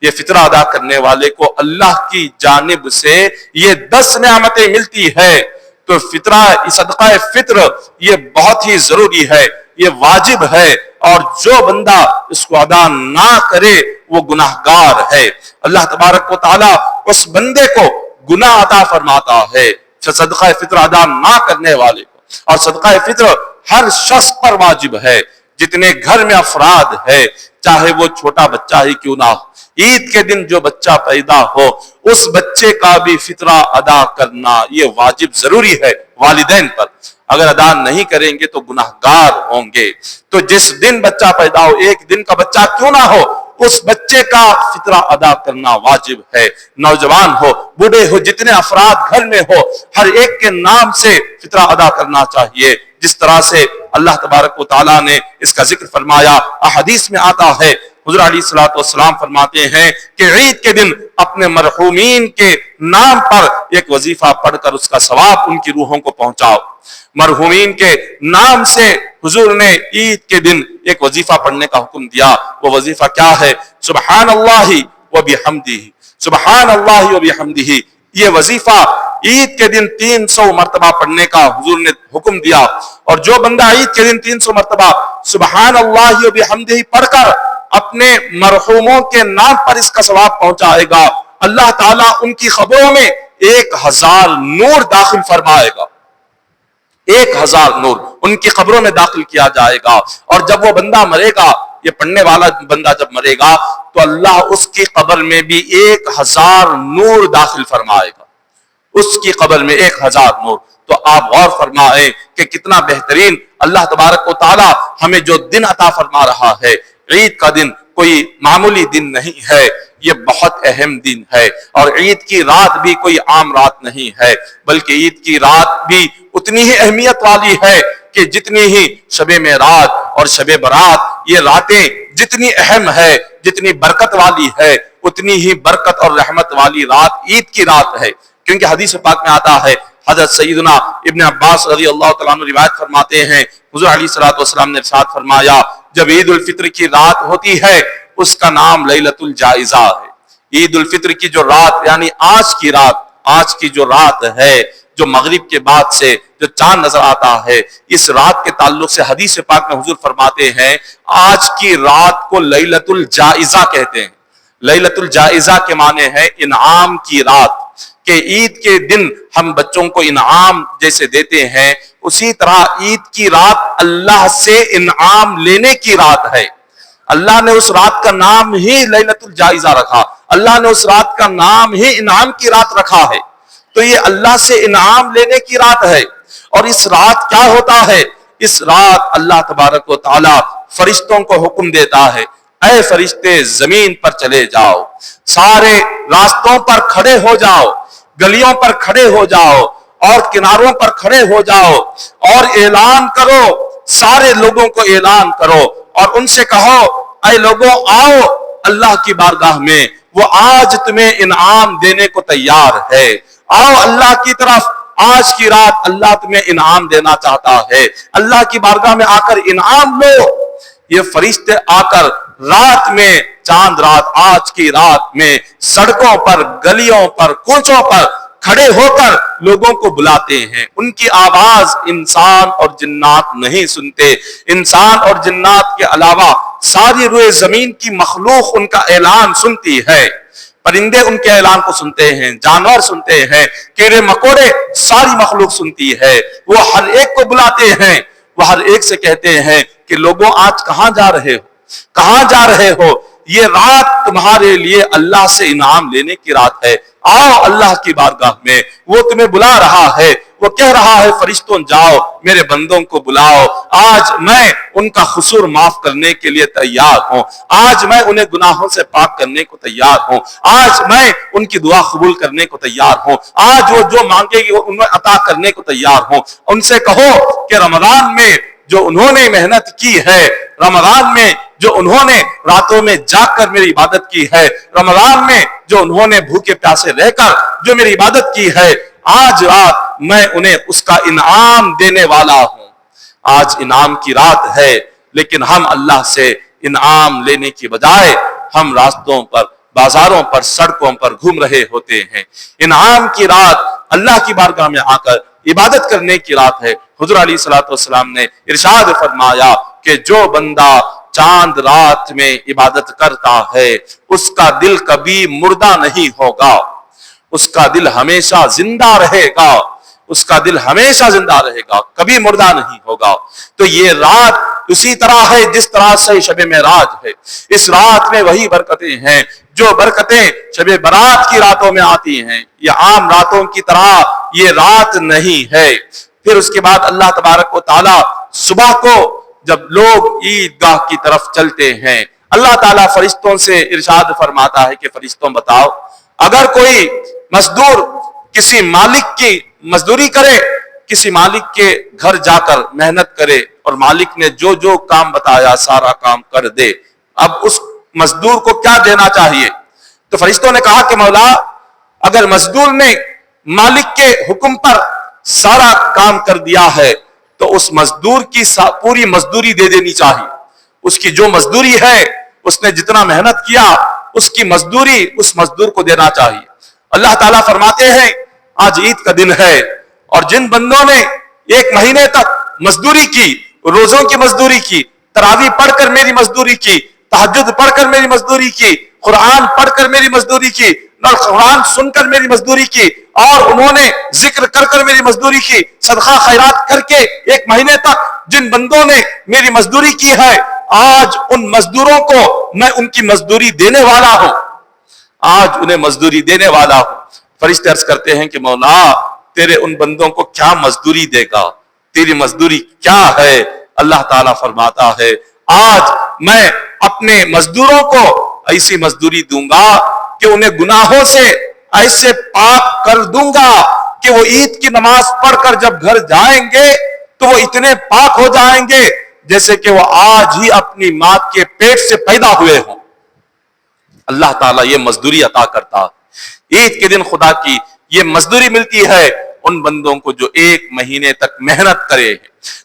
Speaker 1: یہ فطرہ ادا کرنے والے کو اللہ کی جانب سے یہ 10 نعمتیں ملتی ہے۔ تو فطرہ صدقہ فطر یہ بہت ہی ضروری ہے، یہ واجب ہے، اور جو بندہ اس کو ادا نہ کرے وہ گناہگار ہے۔ اللہ تبارک و تعالیٰ اس بندے کو گناہ عطا فرماتا ہے صدقہ فطر ادا نہ کرنے والے کو۔ اور صدقہ فطر ہر شخص پر واجب ہے، جتنے گھر میں افراد ہے، چاہے وہ چھوٹا بچہ ہی کیوں نہ ہو، عید کے دن جو بچہ پیدا ہو اس بچے کا بھی فطرہ ادا کرنا یہ واجب ضروری ہے والدین پر۔ اگر ادا نہیں کریں گے تو گناہگار ہوں گے۔ تو جس دن بچہ پیدا ہو، ایک دن کا بچہ کیوں نہ ہو، اس بچے کا فطرہ ادا کرنا واجب ہے۔ نوجوان ہو، بوڑھے ہو، جتنے افراد گھر میں ہو، ہر ایک کے نام سے فطرہ ادا کرنا چاہیے، جس طرح سے اللہ تبارک و تعالیٰ نے اس کا ذکر فرمایا۔ احادیث میں آتا ہے حضور علیہ السلام فرماتے ہیں کہ عید کے دن اپنے مرحومین کے نام پر ایک وظیفہ پڑھ کر اس کا ثواب ان کی روحوں کو پہنچاؤ۔ مرحومین کے نام سے حضور نے عید کے دن ایک وظیفہ پڑھنے کا حکم دیا۔ وہ وظیفہ کیا ہے؟ سبحان اللہ و بحمدہ، سبحان اللہ و بحمدہ۔ یہ وظیفہ عید کے دن 300 مرتبہ پڑھنے کا حضور نے حکم دیا، اور جو بندہ عید کے دن 300 مرتبہ سبحان اللہ و بحمدہ پڑھ کر اپنے مرحوموں کے نام پر اس کا ثواب پہنچائے گا، اللہ تعالیٰ ان کی قبروں میں 1000 نور داخل فرمائے گا. 1000 نور ان کی قبروں میں داخل کیا جائے گا. اور جب وہ بندہ مرے گا، یہ پڑھنے والا بندہ جب مرے گا تو اللہ اس کی قبر میں بھی 1000 نور داخل فرمائے گا. اس کی قبر میں 1000 نور. تو آپ غور فرمائیں کہ کتنا بہترین اللہ تبارک و تعالی ہمیں جو دن عطا فرما رہا ہے. عید کا دن کوئی معمولی دن نہیں ہے، یہ بہت اہم دن ہے. اور عید کی رات بھی کوئی عام رات نہیں ہے، بلکہ عید کی رات بھی اتنی ہی اہمیت والی ہے کہ جتنی ہی شب معراج اور شب برات، یہ راتیں جتنی اہم ہے، جتنی برکت والی ہے، اتنی ہی برکت اور رحمت والی رات عید کی رات ہے. کیونکہ حدیث پاک میں آتا ہے، حضرت سیدنا ابن عباس رضی اللہ تعالیٰ عنہ روایت فرماتے ہیں، حضور علیہ الصلوۃ والسلام نے ارشاد فرمایا، جب عید الفطر کی رات ہوتی ہے اس کا نام لیلۃ الجائزہ ہے. عید الفطر کی جو رات یعنی آج کی رات، آج کی جو رات ہے، جو مغرب کے بعد سے جو چاند نظر آتا ہے، اس رات کے تعلق سے حدیث پاک میں حضور فرماتے ہیں آج کی رات کو لیلۃ الجائزہ کہتے ہیں. لیلۃ الجائزہ کے معنی ہے انعام کی رات. کہ عید کے دن ہم بچوں کو انعام جیسے دیتے ہیں، اسی طرح عید کی رات اللہ سے انعام لینے کی رات ہے. اللہ نے اس رات کا نام ہی لیلۃ الجائزہ رکھا، اللہ نے اس رات کا نام ہی انعام کی رات رکھا ہے. تو یہ اللہ سے انعام لینے کی رات ہے. اور اس رات کیا ہوتا ہے؟ اس رات اللہ تبارک و تعالی فرشتوں کو حکم دیتا ہے، اے فرشتے زمین پر چلے جاؤ، سارے راستوں پر کھڑے ہو جاؤ، گلیوں پر کھڑے ہو جاؤ اور کناروں پر کھڑے ہو جاؤ اور اعلان کرو، سارے لوگوں کو اعلان کرو اور ان سے کہو، اے لوگوں آؤ اللہ کی بارگاہ میں، وہ آج تمہیں انعام دینے کو تیار ہے. آؤ اللہ کی طرف، آج کی رات اللہ تمہیں انعام دینا چاہتا ہے. اللہ کی بارگاہ میں آ کر انعام لو. یہ فرشتے آ کر رات میں، چاند رات، آج کی رات میں سڑکوں پر، گلیوں پر، کوچوں پر کھڑے ہو کر لوگوں کو بلاتے ہیں. ان کی آواز انسان اور جنات نہیں سنتے. انسان اور جنات کے علاوہ ساری روئے زمین کی مخلوق ان کا اعلان سنتی ہے. پرندے ان کے اعلان کو سنتے ہیں، جانور سنتے ہیں، کیڑے مکوڑے، ساری مخلوق سنتی ہے. وہ ہر ایک کو بلاتے ہیں، وہ ہر ایک سے کہتے ہیں کہ لوگوں آج کہاں جا رہے ہو، کہاں جا رہے ہو؟ یہ رات تمہارے لیے اللہ سے انعام لینے کی رات ہے. آؤ اللہ کی بارگاہ میں، وہ تمہیں بلا رہا ہے. وہ کہہ رہا ہے فرشتوں جاؤ میرے بندوں کو بلاؤ، آج میں ان کا قصور معاف کرنے کے لیے تیار ہوں، آج میں انہیں گناہوں سے پاک کرنے کو تیار ہوں، آج میں ان کی دعا قبول کرنے کو تیار ہوں، آج وہ جو مانگے گی وہ انہیں عطا کرنے کو تیار ہوں. ان سے کہو کہ رمضان میں جو انہوں نے محنت کی ہے، رمضان میں جو انہوں نے راتوں میں جاگ کر میری عبادت کی ہے، رمضان میں جو انہوں نے بھوکے پیاسے رہ کر جو میری عبادت کی ہے، آج رات میں انہیں اس کا انعام دینے والا ہوں. آج انعام کی رات ہے، لیکن ہم اللہ سے انعام لینے کی بجائے ہم راستوں پر، بازاروں پر، سڑکوں پر گھوم رہے ہوتے ہیں. انعام کی رات اللہ کی بارگاہ میں آ کر عبادت کرنے کی رات ہے. حضور علیہ الصلوۃ والسلام نے ارشاد فرمایا کہ جو بندہ چاند رات میں عبادت کرتا ہے اس کا دل کبھی مردہ نہیں ہوگا، اس کا دل ہمیشہ زندہ رہے گا، اس کا دل ہمیشہ زندہ رہے گا، کبھی مردہ نہیں ہوگا. تو یہ رات اسی طرح ہے جس طرح سے شب معراج ہے. اس رات میں وہی برکتیں ہیں جو برکتیں شب برات کی راتوں میں آتی ہیں. یہ عام راتوں کی طرح یہ رات نہیں ہے. پھر اس کے بعد اللہ تبارک و تعالی صبح کو جب لوگ عیدگاہ کی طرف چلتے ہیں، اللہ تعالیٰ فرشتوں سے ارشاد فرماتا ہے کہ فرشتوں بتاؤ، اگر کوئی مزدور کسی مالک کی مزدوری کرے، کسی مالک کے گھر جا کر محنت کرے اور مالک نے جو جو کام بتایا سارا کام کر دے، اب اس مزدور کو کیا دینا چاہیے؟ تو فرشتوں نے کہا کہ مولا اگر مزدور نے مالک کے حکم پر سارا کام کر دیا ہے تو اس مزدور کی پوری مزدوری دے دینی چاہیے. اس کی جو مزدوری ہے، اس نے جتنا محنت کیا اس کی مزدوری اس مزدور کو دینا چاہیے. اللہ تعالیٰ فرماتے ہیں آج عید کا دن ہے اور جن بندوں نے ایک مہینے تک مزدوری کی، روزوں کی مزدوری کی، تراویح پڑھ کر میری مزدوری کی، تہجد پڑھ کر میری مزدوری کی، قرآن پڑھ کر میری مزدوری کی، نہ قرآن سن کر میری مزدوری کی اور انہوں نے ذکر کر کر میری مزدوری کی، صدقہ خیرات کر کے ایک مہینے تک جن بندوں نے میری مزدوری کی ہے، آج ان مزدوروں کو میں ان کی مزدوری دینے والا ہوں، آج انہیں مزدوری دینے والا ہوں۔ فرشتے عرض کرتے ہیں کہ مولا تیرے ان بندوں کو کیا مزدوری دے گا، تیری مزدوری کیا ہے؟ اللہ تعالیٰ فرماتا ہے آج میں اپنے مزدوروں کو ایسی مزدوری دوں گا کہ انہیں گناہوں سے ایسے پاک کر دوں گا کہ وہ عید کی نماز پڑھ کر جب گھر جائیں گے تو وہ اتنے پاک ہو جائیں گے جیسے کہ وہ آج ہی اپنی ماں کے پیٹ سے پیدا ہوئے ہوں۔ اللہ تعالیٰ یہ مزدوری عطا کرتا، عید کے دن خدا کی یہ مزدوری ملتی ہے ان بندوں کو جو ایک مہینے تک محنت کرے،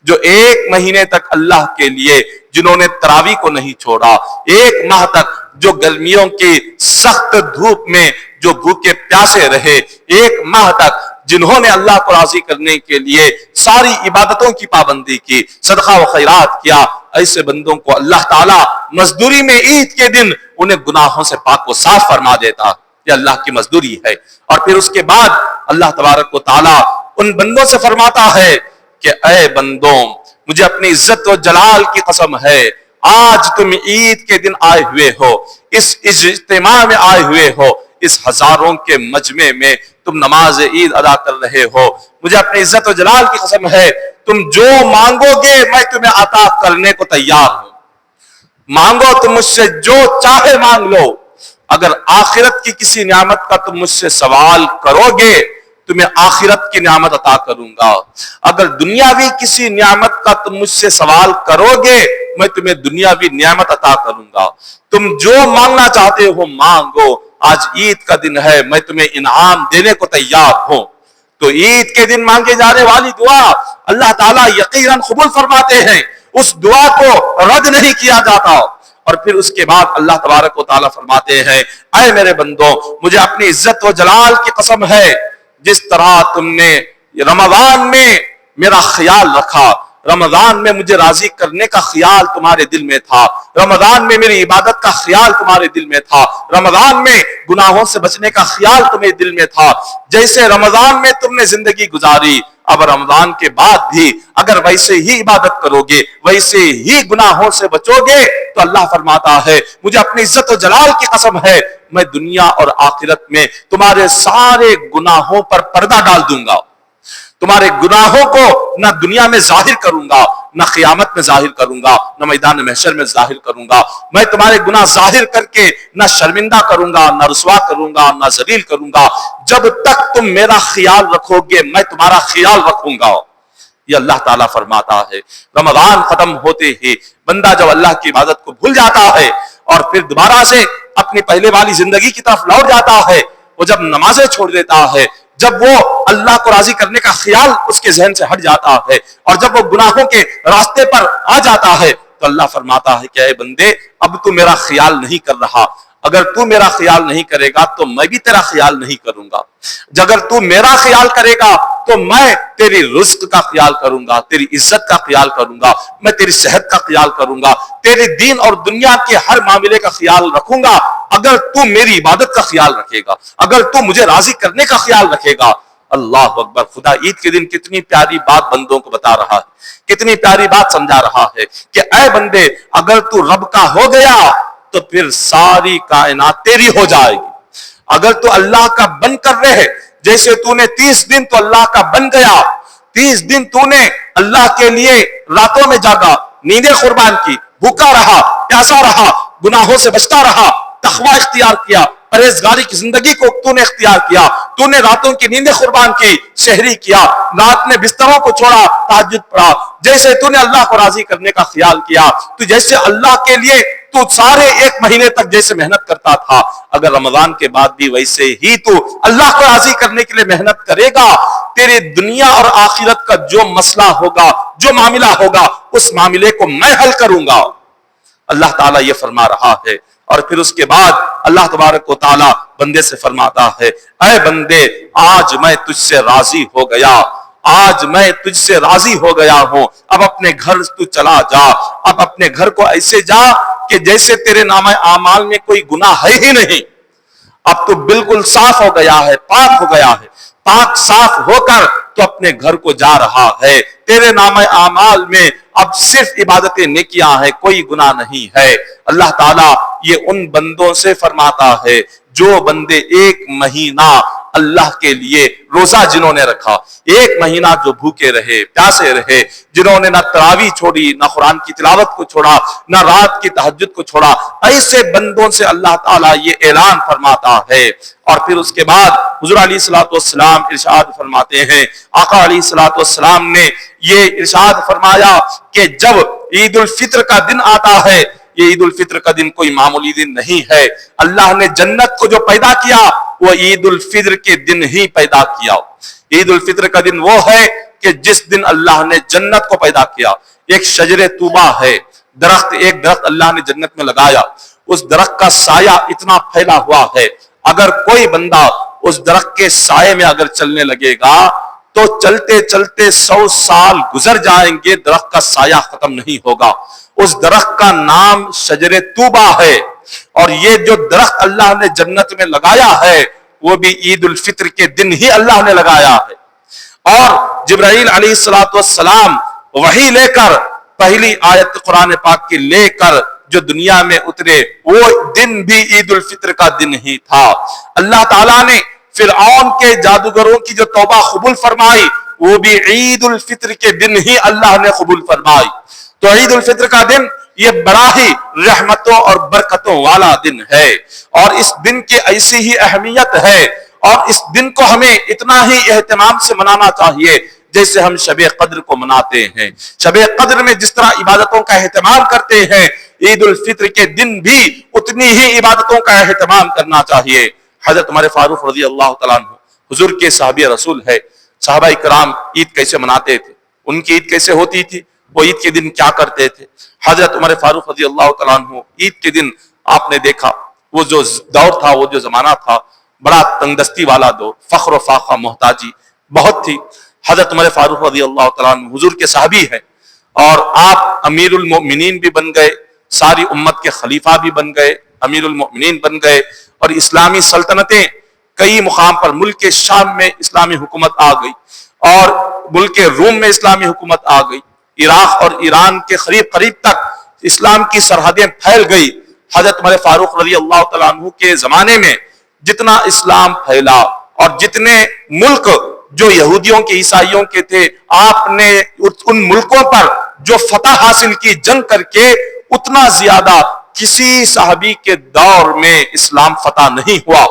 Speaker 1: جو ایک مہینے تک اللہ کے لیے جنہوں نے تراویح کو نہیں چھوڑا، ایک ماہ تک جو گرمیوں کی سخت دھوپ میں جو بھوکے پیاسے رہے، ایک ماہ تک جنہوں نے اللہ کو راضی کرنے کے لیے ساری عبادتوں کی پابندی کی، صدقہ و خیرات کیا، ایسے بندوں کو اللہ تعالیٰ مزدوری میں عید کے دن انہیں گناہوں سے پاک و صاف فرما دیتا۔ یہ اللہ کی مزدوری ہے۔ اور پھر اس کے بعد اللہ تبارک و تعالیٰ ان بندوں سے فرماتا ہے کہ اے بندوں مجھے اپنی عزت و جلال کی قسم ہے، آج تم عید کے دن آئے ہوئے ہو، اس اجتماع میں آئے ہوئے ہو، اس ہزاروں کے مجمع میں تم نماز عید ادا کر رہے ہو، مجھے اپنی عزت و جلال کی قسم ہے تم جو مانگو گے میں تمہیں عطا کرنے کو تیار ہوں۔ مانگو تم مجھ سے جو چاہے مانگ لو، اگر آخرت کی کسی نعمت کا تم مجھ سے سوال کرو گے تمہیں آخرت کی نعمت عطا کروں گا، اگر دنیاوی کسی نعمت کا تم مجھ سے سوال کرو گے میں تمہیں دنیاوی نعمت عطا کروں گا، تم جو مانگنا چاہتے ہو مانگو، آج عید کا دن ہے میں تمہیں انعام دینے کو تیار ہوں۔ تو عید کے دن مانگے جانے والی دعا اللہ تعالیٰ یقیناً قبول فرماتے ہیں، اس دعا کو رد نہیں کیا جاتا۔ اور پھر اس کے بعد اللہ تبارک و تعالیٰ فرماتے ہیں اے میرے بندوں مجھے اپنی عزت و جلال کی قسم ہے جس طرح تم نے رمضان میں میرا خیال رکھا، رمضان میں مجھے راضی کرنے کا خیال تمہارے دل میں تھا، رمضان میں میری عبادت کا خیال تمہارے دل میں تھا، رمضان میں گناہوں سے بچنے کا خیال تمہیں دل میں تھا، جیسے رمضان میں تم نے زندگی گزاری اب رمضان کے بعد بھی اگر ویسے ہی عبادت کرو گے، ویسے ہی گناہوں سے بچو گے تو اللہ فرماتا ہے مجھے اپنی عزت و جلال کی قسم ہے میں دنیا اور آخرت میں تمہارے سارے گناہوں پر پردہ ڈال دوں گا، تمہارے گناہوں کو نہ دنیا میں ظاہر کروں گا، نہ قیامت میں ظاہر کروں گا، نہ میدان محشر میں ظاہر کروں گا، میں تمہارے گناہ ظاہر کر کے نہ شرمندہ کروں گا، نہ رسوا کروں گا، نہ ذلیل کروں گا، جب تک تم میرا خیال رکھو گے میں تمہارا خیال رکھوں گا۔ یہ اللہ تعالیٰ فرماتا ہے رمضان ختم ہوتے ہی بندہ جب اللہ کی عبادت کو بھول جاتا ہے اور پھر دوبارہ سے اپنی پہلے والی زندگی کی طرف لوٹ جاتا ہے، وہ جب نمازیں چھوڑ دیتا ہے، جب وہ اللہ کو راضی کرنے کا خیال اس کے ذہن سے ہٹ جاتا ہے اور جب وہ گناہوں کے راستے پر آ جاتا ہے تو اللہ فرماتا ہے کہ اے بندے اب تو میرا خیال نہیں کر رہا، اگر تو میرا خیال نہیں کرے گا تو میں بھی تیرا خیال نہیں کروں گا، اگر تو میرا خیال کرے گا تو میں تیری رزق کا خیال کروں گا، تیری عزت کا خیال کروں گا، میں تیری صحت کا خیال کروں گا، تیرے دین اور دنیا کے ہر معاملے کا خیال رکھوں گا اگر تو میری عبادت کا خیال رکھے گا، اگر تو مجھے راضی کرنے کا خیال رکھے گا۔ اللہ اکبر، خدا عید کے دن کتنی پیاری بات بندوں کو بتا رہا ہے، کتنی پیاری بات سمجھا رہا ہے کہ اے بندے اگر تو رب کا ہو گیا تو پھر ساری کائنات تیری ہو جائے گی، اگر تو اللہ کا بن کر رہے جیسے تو نے 30 دن تو اللہ کا بن گیا، 30 دن تو نے اللہ کے لیے راتوں میں جاگا، نیندیں قربان کی، بھوکا رہا، پیاسا رہا، گناہوں سے بچتا رہا، تقوی اختیار کیا، پرہیزگاری کی زندگی کو تو نے اختیار کیا، تو نے راتوں کی نیندیں قربان کی، شہری کیا، رات میں بستروں کو چھوڑا، تہجد پڑھا، جیسے تو نے اللہ کو راضی کرنے کا خیال کیا، تو جیسے اللہ کے لیے تو سارے ایک مہینے تک جیسے محنت کرتا تھا، اگر رمضان کے بعد بھی ویسے ہی تو اللہ کو راضی کرنے کے لیے محنت کرے گا، تیرے دنیا اور آخرت کا جو مسئلہ ہوگا، جو معاملہ ہوگا، اس معاملے کو میں حل کروں گا۔ اللہ تعالیٰ یہ فرما رہا ہے۔ اور پھر اس کے بعد اللہ تبارک و تعالیٰ بندے سے فرماتا ہے اے بندے آج میں تجھ سے راضی ہو گیا، آج میں تجھ سے راضی ہو گیا ہوں، اب اپنے گھر تو چلا جا، اب اپنے گھر کو ایسے جا کہ جیسے تیرے نامہ اعمال میں کوئی گناہ ہے ہی نہیں، اب تو بالکل صاف ہو گیا ہے، پاک ہو گیا ہے، پاک صاف ہو کر تو اپنے گھر کو جا رہا ہے، تیرے نام اعمال میں اب صرف عبادت نیکیاں ہیں، کوئی گناہ نہیں ہے۔ اللہ تعالیٰ یہ ان بندوں سے فرماتا ہے جو بندے ایک مہینہ اللہ کے لیے روزہ جنہوں نے رکھا، ایک مہینہ جو بھوکے رہے، پیاسے رہے، جنہوں نے نہ تراویح چھوڑی، نہ قرآن کی تلاوت کو چھوڑا، نہ رات کی تہجد کو چھوڑا، ایسے بندوں سے اللہ تعالیٰ یہ اعلان فرماتا ہے۔ اور پھر اس کے بعد حضور علیہ الصلوۃ والسلام ارشاد فرماتے ہیں، آقا علیہ الصلوۃ والسلام نے یہ ارشاد فرمایا کہ جب عید الفطر کا دن آتا ہے، یہ عید الفطر کا دن کوئی معمولی دن نہیں ہے، اللہ نے جنت کو جو پیدا کیا وہ عید الفطر کے دن ہی پیدا کیا۔ عید الفطر کا دن وہ ہے کہ جس دن اللہ نے جنت کو پیدا کیا۔ ایک شجر طوبہ ہے، ایک درخت اللہ نے جنت میں لگایا، اس درخت کا سایہ اتنا پھیلا ہوا ہے، اگر کوئی بندہ اس درخت کے سائے میں اگر چلنے لگے گا تو چلتے چلتے 100 سال گزر جائیں گے، درخت کا سایہ ختم نہیں ہوگا۔ اس درخت کا نام شجر طوبہ ہے، اور یہ جو درخت اللہ نے جنت میں لگایا ہے وہ بھی عید الفطر کے دن ہی اللہ نے لگایا ہے۔ اور جبرائیل علیہ الصلوۃ والسلام وحی لے کر، پہلی آیت قرآن پاک کی لے کر جو دنیا میں اترے، وہ دن بھی عید الفطر کا دن ہی تھا۔ اللہ تعالیٰ نے فرعون کے جادوگروں کی جو توبہ قبول فرمائی وہ بھی عید الفطر کے دن ہی اللہ نے قبول فرمائی۔ تو عید الفطر کا دن یہ بڑا ہی رحمتوں اور برکتوں والا دن ہے، اور اس دن کی ایسی ہی اہمیت ہے، اور اس دن کو ہمیں اتنا ہی اہتمام سے منانا چاہیے جیسے ہم شب قدر کو مناتے ہیں۔ شب قدر میں جس طرح عبادتوں کا اہتمام کرتے ہیں، عید الفطر کے دن بھی اتنی ہی عبادتوں کا اہتمام کرنا چاہیے۔ حضرت عمر فاروق رضی اللہ تعالیٰ عنہ حضور کے صحابی رسول ہے، صحابہ کرام عید کیسے مناتے تھے، ان کی عید کیسے ہوتی تھی، وہ عید کے دن کیا کرتے تھے۔ حضرت عمر فاروق رضی اللہ تعالیٰ عنہ عید کے دن آپ نے دیکھا، وہ جو دور تھا، وہ جو زمانہ تھا، بڑا تنگ دستی والا دور، فقر و فاقہ، محتاجی بہت تھی۔ حضرت عمر فاروق رضی اللہ تعالیٰ عنہ حضور کے صحابی ہیں، اور آپ امیر المؤمنین بھی بن گئے، ساری امت کے خلیفہ بھی بن گئے، امیر المؤمنین بن گئے، اور اسلامی سلطنتیں کئی مقام پر، ملک شام میں اسلامی حکومت آ گئی، اور ملک روم میں اسلامی حکومت آ گئی، عراق اور ایران کے قریب تک اسلام کی سرحدیں پھیل گئی۔ حضرت عمر فاروق رضی اللہ تعالیٰ عنہ کے زمانے میں جتنا اسلام پھیلا، اور جتنے ملک جو یہودیوں کے، عیسائیوں کے تھے، آپ نے ان ملکوں پر جو فتح حاصل کی جنگ کر کے، اتنا زیادہ کسی صحابی کے دور میں اسلام فتح نہیں ہوا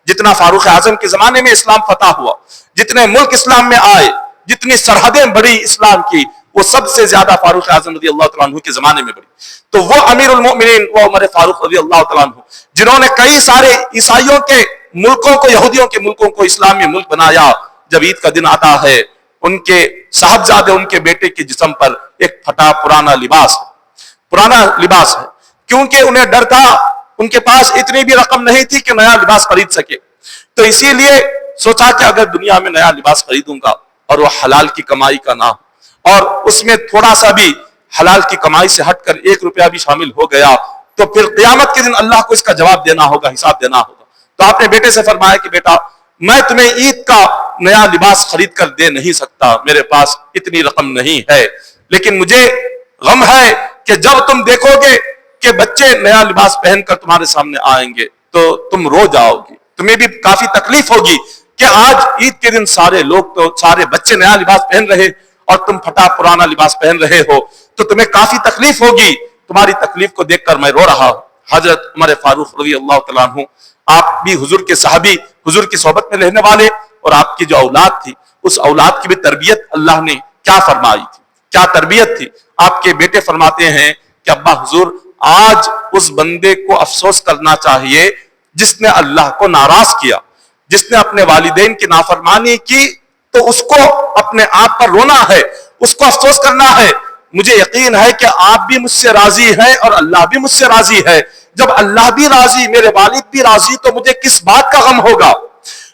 Speaker 1: جتنا فاروق اعظم کے زمانے میں اسلام فتح ہوا۔ جتنے ملک اسلام میں آئے، جتنی سرحدیں بڑھی اسلام کی، وہ سب سے زیادہ فاروق اعظم رضی اللہ تعالیٰ عنہ کے زمانے میں بڑھی۔ تو وہ امیر المؤمنین، وہ عمر فاروق رضی اللہ تعالیٰ عنہ، جنہوں نے کئی سارے عیسائیوں کے ملکوں کو، یہودیوں کے ملکوں کو اسلامی ملک بنایا، جب عید کا دن آتا ہے ان کے صاحبزادے، ان کے بیٹے کے جسم پر ایک پھٹا پرانا لباس ہے، کیونکہ انہیں ڈر تھا، ان کے پاس اتنی بھی رقم نہیں تھی کہ نیا لباس خرید سکے، تو اسی لیے سوچا کہ اگر دنیا میں نیا لباس خریدوں گا اور وہ حلال کی کمائی کا نہ ہو، اور اس میں تھوڑا سا بھی حلال کی کمائی سے ہٹ کر 1 روپیہ بھی شامل ہو گیا، تو پھر قیامت کے دن اللہ کو اس کا جواب دینا ہوگا، حساب دینا ہوگا۔ تو آپ نے بیٹے سے فرمایا کہ بیٹا، میں تمہیں عید کا نیا لباس خرید کر دے نہیں سکتا، میرے پاس اتنی رقم نہیں ہے، لیکن مجھے غم ہے کہ جب تم دیکھو گے کہ بچے نیا لباس پہن کر تمہارے سامنے آئیں گے تو تم رو جاؤ گی، تمہیں بھی کافی تکلیف ہوگی کہ آج عید کے دن سارے لوگ، تو سارے بچے نیا لباس پہن رہے اور تم پھٹا پرانا لباس پہن رہے ہو، تو تمہیں کافی تکلیف ہوگی، تمہاری تکلیف کو دیکھ کر میں رو رہا ہوں۔ حضرت عمر فاروق رضی اللہ تعالیٰ عنہ، آپ بھی حضور کے صحابی، حضور کی صحبت میں رہنے والے، اور آپ کی جو اولاد تھی، اس اولاد کی بھی تربیت اللہ نے کیا فرمائی تھی، کیا تربیت تھی۔ آپ کے بیٹے فرماتے ہیں کہ ابا حضور، آج اس بندے کو افسوس کرنا چاہیے جس نے اللہ کو ناراض کیا، جس نے اپنے والدین کی نافرمانی کی، تو اس کو اپنے آپ پر رونا ہے، اس کو افسوس کرنا ہے۔ مجھے یقین ہے کہ آپ بھی مجھ سے راضی ہیں اور اللہ بھی مجھ سے راضی ہے۔ جب اللہ بھی راضی، میرے والد بھی راضی، تو مجھے کس بات کا غم ہوگا،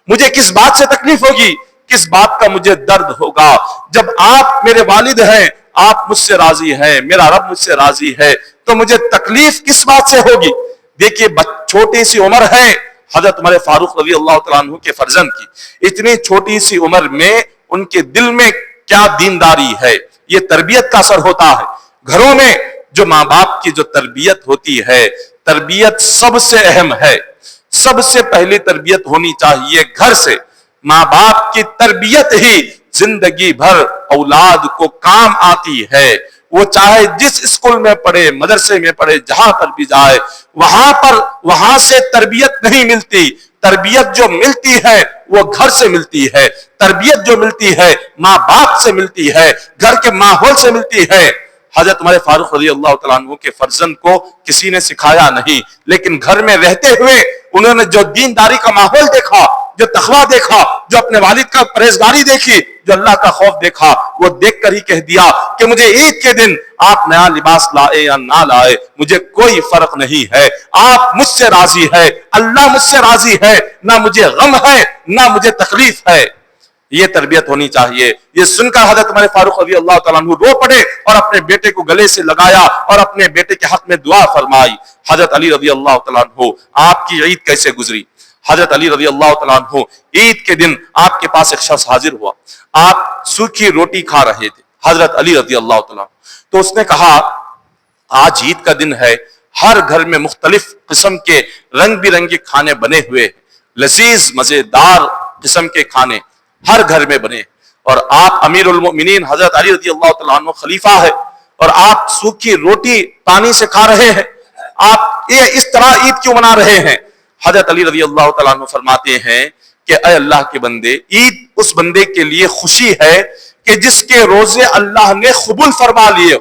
Speaker 1: مجھے کس بات سے تکلیف ہوگی، کس بات کا مجھے درد ہوگا۔ جب آپ میرے والد ہیں، آپ مجھ سے راضی ہیں، میرا رب مجھ سے راضی ہے، تو مجھے تکلیف کس بات سے ہوگی۔ دیکھیے چھوٹی سی عمر ہے، حضرت عمر فاروق رضی اللہ تعالیٰ عنہ کے فرزند کی اتنی چھوٹی سی عمر میں ان کے دل میں کیا دینداری ہے، یہ تربیت کا اثر ہوتا ہے۔ گھروں میں جو ماں باپ کی جو تربیت ہوتی ہے، تربیت سب سے اہم ہے، سب سے پہلی تربیت ہونی چاہیے گھر سے۔ ماں باپ کی تربیت ہی زندگی بھر اولاد کو کام آتی ہے، وہ چاہے جس اسکول میں پڑھے، مدرسے میں پڑھے، جہاں پر بھی جائے، وہاں سے تربیت نہیں ملتی۔ تربیت جو ملتی ہے وہ گھر سے ملتی ہے، تربیت جو ملتی ہے ماں باپ سے ملتی ہے، گھر کے ماحول سے ملتی ہے۔ حضرت عمر فاروق رضی اللہ تعالیٰ عنہ کے فرزند کو کسی نے سکھایا نہیں، لیکن گھر میں رہتے ہوئے انہوں نے جو دینداری کا ماحول دیکھا، جو تقویٰ دیکھا، جو اپنے والد کا پرہیزگاری دیکھی، جو اللہ کا خوف دیکھا، وہ دیکھ کر ہی کہہ دیا کہ مجھے عید کے دن آپ نیا لباس لائے یا نہ لائے مجھے کوئی فرق نہیں ہے، آپ مجھ سے راضی ہے، اللہ مجھ سے راضی ہے، نہ مجھے غم ہے نہ مجھے تکلیف ہے۔ یہ تربیت ہونی چاہیے۔ یہ سن کر حضرت عمر فاروق رضی اللہ تعالیٰ عنہ رو پڑے اور اپنے بیٹے کو گلے سے لگایا اور اپنے بیٹے کے حق میں دعا فرمائی۔ حضرت علی رضی اللہ تعالیٰ عنہ آپ کی عید کیسے گزری؟ حضرت علی رضی اللہ تعالیٰ عنہ عید کے دن آپ کے پاس ایک شخص حاضر ہوا، آپ سوکھی روٹی کھا رہے تھے، حضرت علی رضی اللہ تعالیٰ عنہ۔ تو اس نے کہا آج عید کا دن ہے، ہر گھر میں مختلف قسم کے رنگ برنگے کھانے بنے ہوئے، لذیذ مزیدار قسم کے کھانے ہر گھر میں بنے، اور آپ امیر المؤمنین حضرت علی رضی اللہ تعالیٰ عنہ خلیفہ ہے اور آپ سوکھی روٹی پانی سے کھا رہے ہیں، آپ یہ اس طرح عید کیوں منا رہے ہیں؟ حضرت علی رضی اللہ تعالیٰ عنہ فرماتے ہیں کہ اے اللہ کے بندے، عید اس بندے کے لیے خوشی ہے کہ جس کے روزے اللہ نے قبول فرما لیے ہو،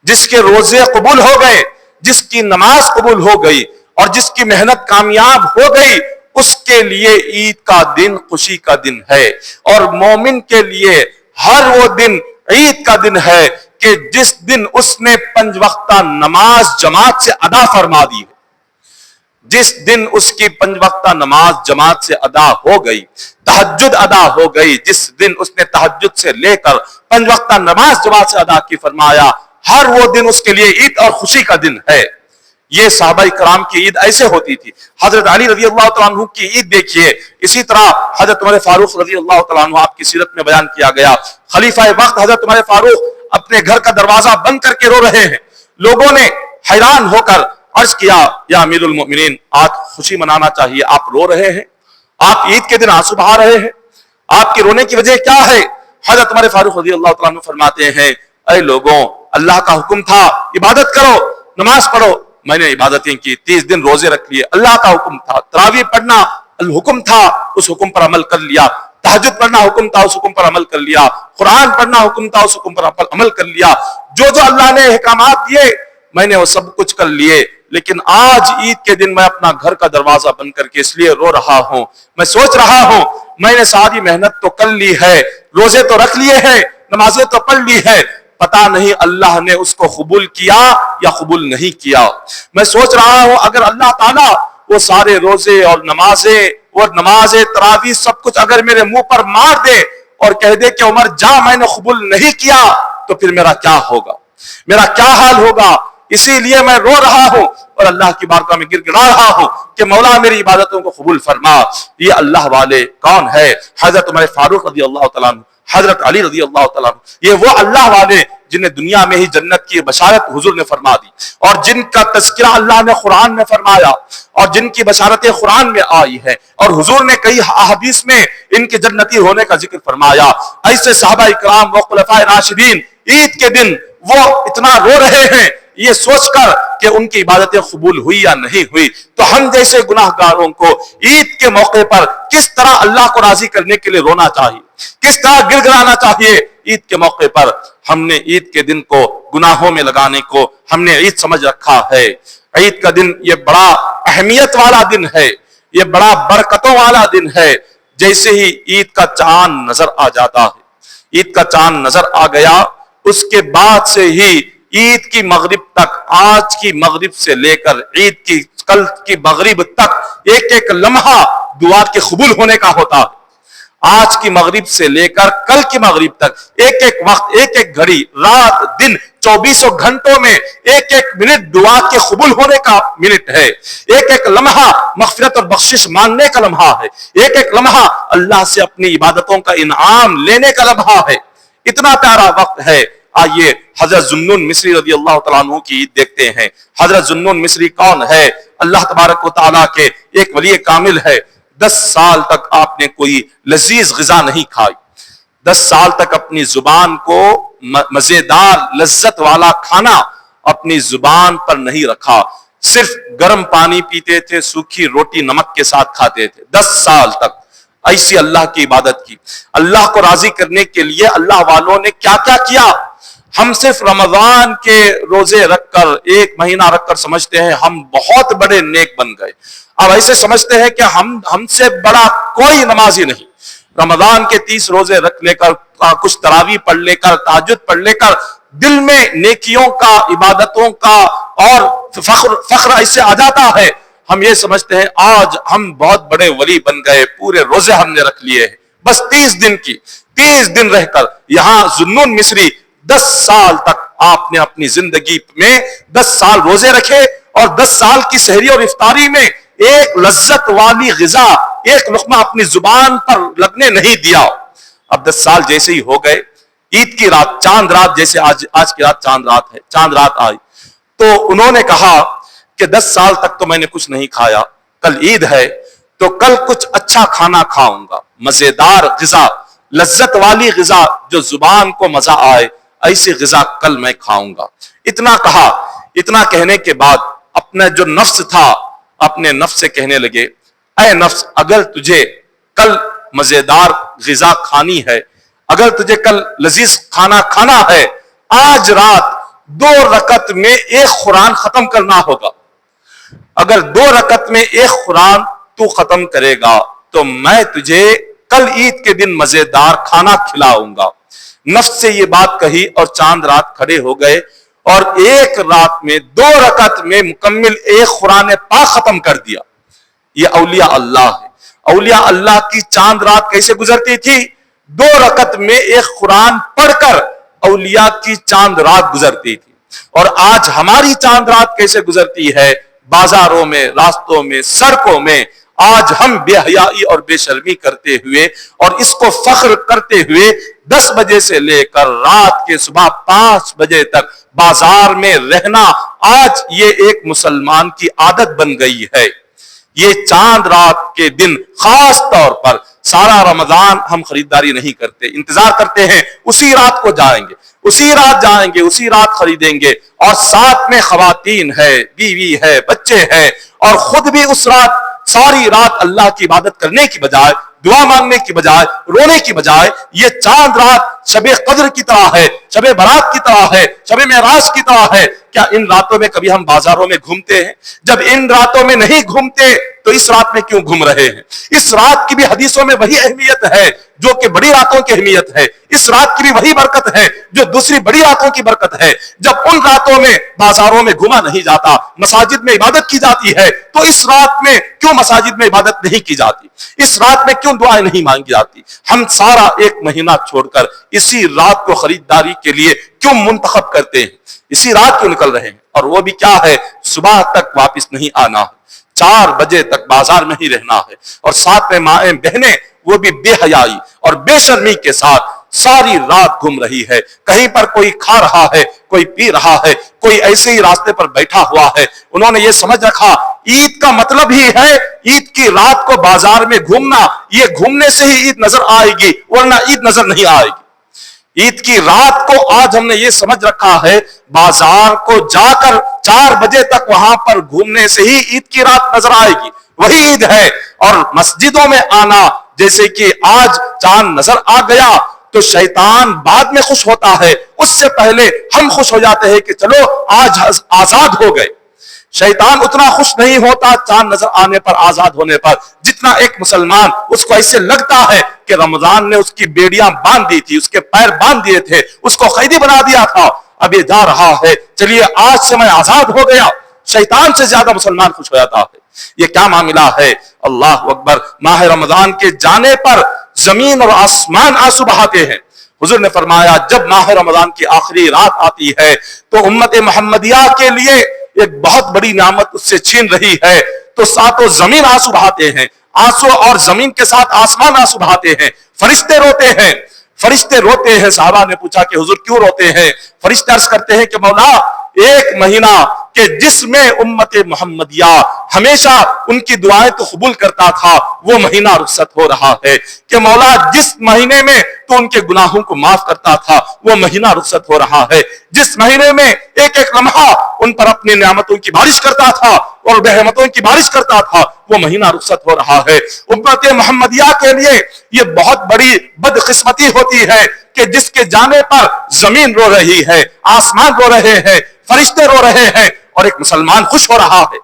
Speaker 1: جس کے روزے قبول ہو گئے، جس کی نماز قبول ہو گئی اور جس کی محنت کامیاب ہو گئی، اس کے لیے عید کا دن خوشی کا دن ہے۔ اور مومن کے لیے ہر وہ دن عید کا دن ہے کہ جس دن اس نے 5 وقتہ نماز جماعت سے ادا فرما دی ہے، جس دن اس کی 5 وقتہ نماز جماعت سے ادا ہو گئی، تہجد ادا ہو گئی، جس دن اس نے تہجد سے لے کر 5 وقتہ نماز جماعت سے ادا کی، فرمایا ہر وہ دن اس کے لیے عید اور خوشی کا دن ہے۔ یہ صحابہ کرام کی عید ایسے ہوتی تھی۔ حضرت علی رضی اللہ تعالیٰ عنہ کی عید دیکھیے، اسی طرح حضرت عمر فاروق رضی اللہ تعالیٰ عنہ آپ کی سیرت میں بیان کیا گیا، خلیفہ وقت حضرت عمر فاروق اپنے گھر کا دروازہ بند کر کے رو رہے ہیں۔ لوگوں نے حیران ہو کر عرض کیا یا امیر المؤمنین، آج خوشی منانا چاہیے، آپ رو رہے ہیں، آپ عید کے دن آنسو بہا رہے ہیں، آپ کے رونے کی وجہ کیا ہے؟ حضرت عمر فاروق رضی اللہ تعالیٰ عنہ فرماتے ہیں اے لوگوں، اللہ کا حکم تھا عبادت کرو، نماز پڑھو، میں نے عبادتیں کی، 30 دن روزے رکھ لیے، اللہ کا حکم تھا، تراویح پڑھنا الحکم تھا، اس حکم پر عمل کر لیا، تہجد پڑھنا حکم تھا، اس حکم پر عمل کر لیا، قرآن پڑھنا حکم تھا، اس حکم پر عمل کر لیا، جو اللہ نے احکامات دیے میں نے وہ سب کچھ کر لیے، لیکن آج عید کے دن میں اپنا گھر کا دروازہ بند کر کے اس لیے رو رہا ہوں، میں سوچ رہا ہوں میں نے ساری محنت تو کر لی ہے، روزے تو رکھ لیے ہیں، نمازیں تو پڑھ لی ہے، پتا نہیں اللہ نے اس کو قبول کیا یا قبول نہیں کیا۔ میں سوچ رہا ہوں اگر اللہ تعالیٰ وہ سارے روزے اور نمازیں تراویح سب کچھ اگر میرے منہ پر مار دے اور کہہ دے کہ عمر جا میں نے قبول نہیں کیا، تو پھر میرا کیا ہوگا، میرا کیا حال ہوگا؟ اسی لیے میں رو رہا ہوں اور اللہ کی بارگاہ میں گر گڑا رہا ہوں کہ مولا میری عبادتوں کو قبول فرما۔ یہ اللہ والے کون ہے؟ حضرت عمر فاروق رضی اللہ تعالیٰ عنہ، حضرت علی رضی اللہ تعالیٰ عنہ، یہ وہ اللہ والے جنہیں دنیا میں ہی جنت کی بشارت حضور نے فرما دی، اور جن کا تذکرہ اللہ نے قرآن میں فرمایا، اور جن کی بشارتیں قرآن میں آئی ہے، اور حضور نے کئی احادیث میں ان کے جنتی ہونے کا ذکر فرمایا۔ ایسے صحابہ اکرام و خلفائے راشدین عید کے دن وہ اتنا رو رہے ہیں یہ سوچ کر کہ ان کی عبادتیں قبول ہوئی یا نہیں ہوئی، تو ہم جیسے گناہ گاروں کو عید کے موقع پر کس طرح اللہ کو راضی کرنے کے لیے رونا چاہیے، کس طرح گر گرانا چاہیے عید کے موقع پر۔ ہم نے عید کے دن کو گناہوں میں لگانے کو ہم نے عید سمجھ رکھا ہے۔ عید کا دن یہ بڑا اہمیت والا دن ہے، یہ بڑا برکتوں والا دن ہے۔ جیسے ہی عید کا چاند نظر آ جاتا ہے، عید کا چاند نظر آ گیا، اس کے بعد سے ہی عید کی مغرب تک، آج کی مغرب سے لے کر عید کی کل کی مغرب تک ایک ایک لمحہ دعا کے قبول ہونے کا ہوتا ہے۔ آج کی مغرب سے لے کر کل کی مغرب تک ایک ایک وقت، ایک ایک گھڑی، رات دن، 24 گھنٹوں میں ایک ایک منٹ دعا کے قبول ہونے کا منٹ ہے، ایک ایک لمحہ مغفرت اور بخشش مانگنے کا لمحہ ہے، ایک ایک لمحہ اللہ سے اپنی عبادتوں کا انعام لینے کا لمحہ ہے۔ اتنا پیارا وقت ہے۔ آئیے حضرت ذوالنون مصری رضی اللہ تعالیٰ عنہ کی عید دیکھتے ہیں۔ حضرت ذوالنون مصری کون ہے؟ اللہ تبارک و تعالیٰ کے ایک ولی کامل ہے۔ 10 سال تک آپ نے کوئی لذیذ غذا نہیں کھائی، 10 سال تک اپنی زبان کو مزیدار لذت والا کھانا اپنی زبان پر نہیں رکھا، صرف گرم پانی پیتے تھے، سوکھی روٹی نمک کے ساتھ کھاتے تھے 10 سال تک۔ ایسی اللہ کی عبادت کی۔ اللہ کو راضی کرنے کے لیے اللہ والوں نے کیا کیا کیا؟ ہم صرف رمضان کے روزے رکھ کر، ایک مہینہ رکھ کر سمجھتے ہیں ہم بہت بڑے نیک بن گئے۔ اب ایسے سمجھتے ہیں کہ ہم سے بڑا کوئی نمازی نہیں۔ رمضان کے 30 روزے رکھ لے کر، کچھ تراویح پڑھ لے کر، تہجد پڑھ لے کر، دل میں نیکیوں کا، عبادتوں کا اور فخر ایسے آ جاتا ہے، ہم یہ سمجھتے ہیں آج ہم بہت بڑے ولی بن گئے، پورے روزے ہم نے رکھ لیے ہیں۔ بس 30 دن رہ کر یہاں ذوالنون مصری 10 سال تک آپ نے اپنی زندگی میں 10 سال روزے رکھے، اور 10 سال کی سحری اور افطاری میں ایک لذت والی غذا، ایک لقمہ اپنی زبان پر لگنے نہیں دیا۔ اب 10 سال جیسے ہی ہو گئے، عید کی رات، چاند رات، جیسے آج کی رات چاند رات ہے، چاند رات آئی تو انہوں نے کہا کہ 10 سال تک تو میں نے کچھ نہیں کھایا، کل عید ہے تو کل کچھ اچھا کھانا کھاؤں گا، مزیدار غذا، لذت والی غذا جو زبان کو مزہ آئے، ایسی غذا کل میں کھاؤں گا۔ اتنا کہا۔ اتنا کہنے کے بعد اپنا جو نفس تھا، اپنے نفس سے کہنے لگے، اے نفس، اگر تجھے کل مزیدار غذا کھانی ہے، اگر تجھے کل لذیذ کھانا کھانا ہے، آج رات 2 رکعت میں ایک قرآن ختم کرنا ہوگا۔ اگر 2 رکعت میں ایک قرآن تو ختم کرے گا تو میں تجھے کل عید کے دن مزیدار کھانا کھلاؤں گا۔ نفس سے یہ بات کہی اور چاند رات کھڑے ہو گئے، اور ایک رات میں 2 رکعت میں مکمل ایک قرآن پاک ختم کر دیا۔ یہ اولیاء اللہ ہے۔ اولیاء اللہ کی چاند رات کیسے گزرتی تھی؟ 2 رکعت میں ایک قرآن پڑھ کر اولیاء کی چاند رات گزرتی تھی۔ اور آج ہماری چاند رات کیسے گزرتی ہے؟ بازاروں میں، راستوں میں، سڑکوں میں آج ہم بے حیائی اور بے شرمی کرتے ہوئے اور اس کو فخر کرتے ہوئے 10 بجے سے لے کر رات کے صبح 5 بجے تک بازار میں رہنا، آج یہ ایک مسلمان کی عادت بن گئی ہے۔ یہ چاند رات کے دن خاص طور پر سارا رمضان ہم خریداری نہیں کرتے، انتظار کرتے ہیں اسی رات کو جائیں گے، اسی رات جائیں گے، اسی رات خریدیں گے، اور ساتھ میں خواتین ہے، بیوی ہے، بچے ہیں، اور خود بھی اس رات ساری رات اللہ کی عبادت کرنے کی بجائے، دعا مانگنے کی بجائے، رونے کی بجائے، یہ چاند رات شب قدر کی طرح ہے، شب برات کی طرح ہے، شب معراج کی طرح ہے۔ کیا ان راتوں میں کبھی ہم بازاروں میں گھومتے ہیں؟ جب ان راتوں میں نہیں گھومتے تو اس رات میں کیوں گھوم رہے ہیں؟ اس رات کی بھی حدیثوں میں وہی اہمیت ہے جو کہ بڑی راتوں کی اہمیت ہے، اس رات کی بھی وہی برکت ہے جو دوسری بڑی راتوں کی برکت ہے۔ جب ان راتوں میں بازاروں میں گھوما نہیں جاتا، مساجد میں عبادت کی جاتی ہے، تو اس رات میں کیوں مساجد میں عبادت نہیں کی جاتی؟ اس رات میں کیوں دعائیں نہیں مانگی جاتی؟ ہم سارا ایک مہینہ چھوڑ کر اسی رات کو خریداری کے لیے کیوں منتخب کرتے ہیں؟ اسی رات کیوں نکل رہے ہیں؟ اور وہ بھی کیا ہے؟ صبح تک واپس نہیں آنا ہے، 4 بجے تک بازار میں ہی رہنا ہے، اور ساتھ میں مائیں بہنیں وہ بھی بے حیائی اور بے شرمی کے ساتھ ساری رات گھوم رہی ہے۔ کہیں پر کوئی کھا رہا ہے، کوئی پی رہا ہے، کوئی ایسے ہی راستے پر بیٹھا ہوا ہے۔ انہوں نے یہ سمجھ رکھا عید کا مطلب ہی ہے عید کی رات کو بازار میں گھومنا، یہ گھومنے سے ہی عید نظر آئے گی، ورنہ عید نظر نہیں آئے گی۔ عید کی رات کو آج ہم نے یہ سمجھ رکھا ہے بازار کو جا کر 4 بجے تک وہاں پر گھومنے سے ہی عید کی رات نظر آئے گی، وہی عید ہے۔ اور مسجدوں میں آنا، جیسے کہ آج چاند نظر آ گیا تو شیطان بعد میں خوش ہوتا ہے، اس سے پہلے ہم خوش ہو جاتے ہیں کہ چلو آج آزاد ہو گئے۔ شیطان اتنا خوش نہیں ہوتا چاند نظر آنے پر، آزاد ہونے پر، جتنا ایک مسلمان اس کو ایسے لگتا ہے کہ رمضان نے اس کی بیڑیاں باندھ دی تھی، اس کے پیر باندھ دیے تھے، اس کو قیدی بنا دیا تھا، اب یہ جا رہا ہے، چلیے آج سے میں آزاد ہو گیا۔ شیطان سے زیادہ مسلمان خوش ہو جاتا ہے۔ یہ کیا معاملہ ہے؟ اللہ اکبر۔ ماہ رمضان کے جانے پر زمین اور آسمان آنسو بہاتے ہیں۔ حضور نے فرمایا جب ماہ رمضان کی آخری رات آتی ہے تو امت محمدیہ کے لیے ایک بہت بڑی نعمت اس سے چھین رہی ہے، تو ساتوں زمین آنسو بہاتے ہیں، آنسو اور زمین کے ساتھ آسمان آنسو بہاتے ہیں، فرشتے روتے ہیں، فرشتے روتے ہیں۔ صحابہ نے پوچھا کہ حضور کیوں روتے ہیں؟ فرشتے عرض کرتے ہیں کہ مولا ایک مہینہ کہ جس میں امت محمدیہ ہمیشہ ان کی دعائیں تو قبول کرتا تھا، وہ مہینہ رخصت ہو رہا ہے، کہ مولا جس مہینے میں تو ان کے گناہوں کو معاف کرتا تھا وہ مہینہ رخصت ہو رہا ہے، جس مہینے میں ایک ایک لمحہ ان پر اپنی نعمتوں کی بارش کرتا تھا اور رحمتوں کی بارش کرتا تھا، وہ مہینہ رخصت ہو رہا ہے۔ امت محمدیہ کے لیے یہ بہت بڑی بدقسمتی ہوتی ہے کہ جس کے جانے پر زمین رو رہی ہے، آسمان رو رہے ہیں، فرشتے رو رہے ہیں، اور ایک مسلمان خوش ہو رہا ہے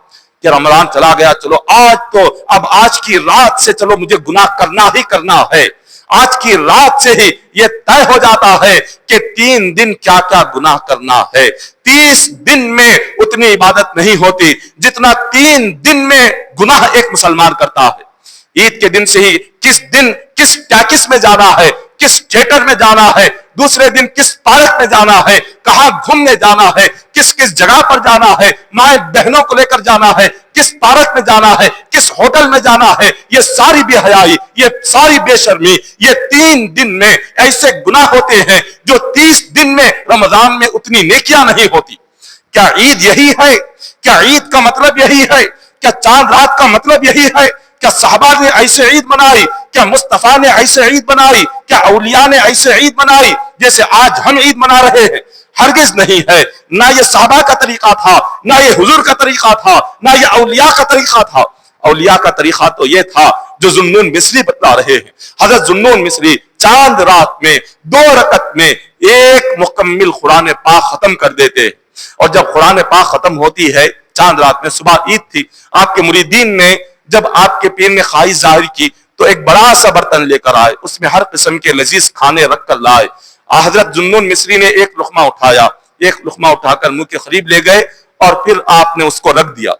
Speaker 1: کہ رمضان چلا گیا، چلو آج تو اب آج کی رات سے چلو مجھے گناہ کرنا ہی کرنا ہے۔ آج کی رات سے ہی یہ طے ہو جاتا ہے کہ 3 دن کیا کیا گناہ کرنا ہے۔ 30 دن میں اتنی عبادت نہیں ہوتی جتنا 3 دن میں گناہ ایک مسلمان کرتا ہے۔ عید کے دن سے ہی کس دن کس ٹیکس میں جانا ہے، کس تھیٹر میں جانا ہے، دوسرے دن کس پارک میں جانا ہے، کہاں گھومنے جانا ہے، کس کس جگہ پر جانا ہے، مائیں بہنوں کو لے کر جانا ہے، کس پارک میں جانا ہے، کس ہوٹل میں جانا ہے، یہ ساری بے حیائی، یہ ساری بے شرمی، یہ 3 دن میں ایسے گناہ ہوتے ہیں جو 30 دن میں رمضان میں اتنی نیکیاں نہیں ہوتی۔ کیا عید یہی ہے؟ کیا عید کا مطلب یہی ہے؟ کیا چاند رات کا مطلب یہی ہے؟ کیا صحابہ نے ایسے عید منائی؟ کیا مصطفیٰ نے ایسے عید منائی؟ کیا اولیاء نے ایسے عید منائی جیسے آج ہم عید منا رہے ہیں؟ ہرگز نہیں ہے۔ نہ یہ صحابہ کا طریقہ تھا، نہ یہ حضور کا طریقہ تھا، نہ یہ اولیاء کا طریقہ تھا۔ اولیاء کا طریقہ تو یہ تھا جو ذوالنون مصری بتلا رہے ہیں۔ حضرت ذوالنون مصری چاند رات میں 2 رکعت میں ایک مکمل قرآن پاک ختم کر دیتے، اور جب قرآن پاک ختم ہوتی ہے چاند رات میں، صبح عید تھی، آپ کے مریدین نے جب آپ کے پیر نے خواہش ظاہر کی تو ایک بڑا سا برتن لے کر آئے، اس میں ہر قسم کے لذیذ کھانے رکھ کر لائے۔ حضرت ذوالنون مصری نے ایک لقمہ اٹھایا، ایک لقمہ اٹھا کر منہ کے قریب لے گئے اور پھر آپ نے اس کو رکھ دیا،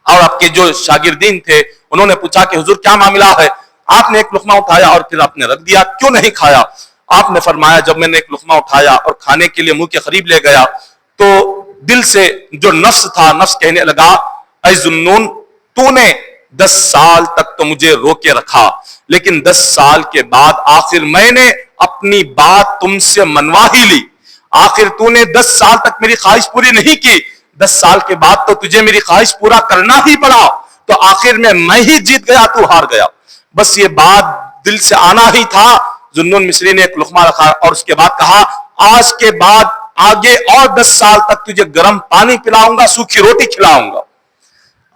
Speaker 1: اور آپ کے جو شاگردین تھے انہوں نے پوچھا کہ حضور کیا معاملہ ہے؟ آپ نے ایک لقمہ اٹھایا اور پھر آپ نے رکھ دیا، کیوں نہیں کھایا؟ آپ نے فرمایا جب میں نے ایک لقمہ اٹھایا اور کھانے کے لیے منہ کے قریب لے گیا تو دل سے جو نفس تھا، نفس کہنے لگا اے ذوالنون تو نے 10 سال تک تو مجھے رو کے رکھا، لیکن 10 سال کے بعد آخر میں نے اپنی بات تم سے منوا ہی لی، آخر تو نے 10 سال تک میری خواہش پوری نہیں کی، 10 سال کے بعد تو تجھے میری خواہش پورا کرنا ہی پڑا، تو آخر میں ہی جیت گیا تو ہار گیا۔ بس یہ بات دل سے آنا ہی تھا۔ ذوالنون مصری نے ایک لقمہ رکھا اور اس کے بعد کہا آج کے بعد آگے اور 10 سال تک تجھے گرم پانی پلاؤں گا، سوکھی روٹی کھلاؤں گا۔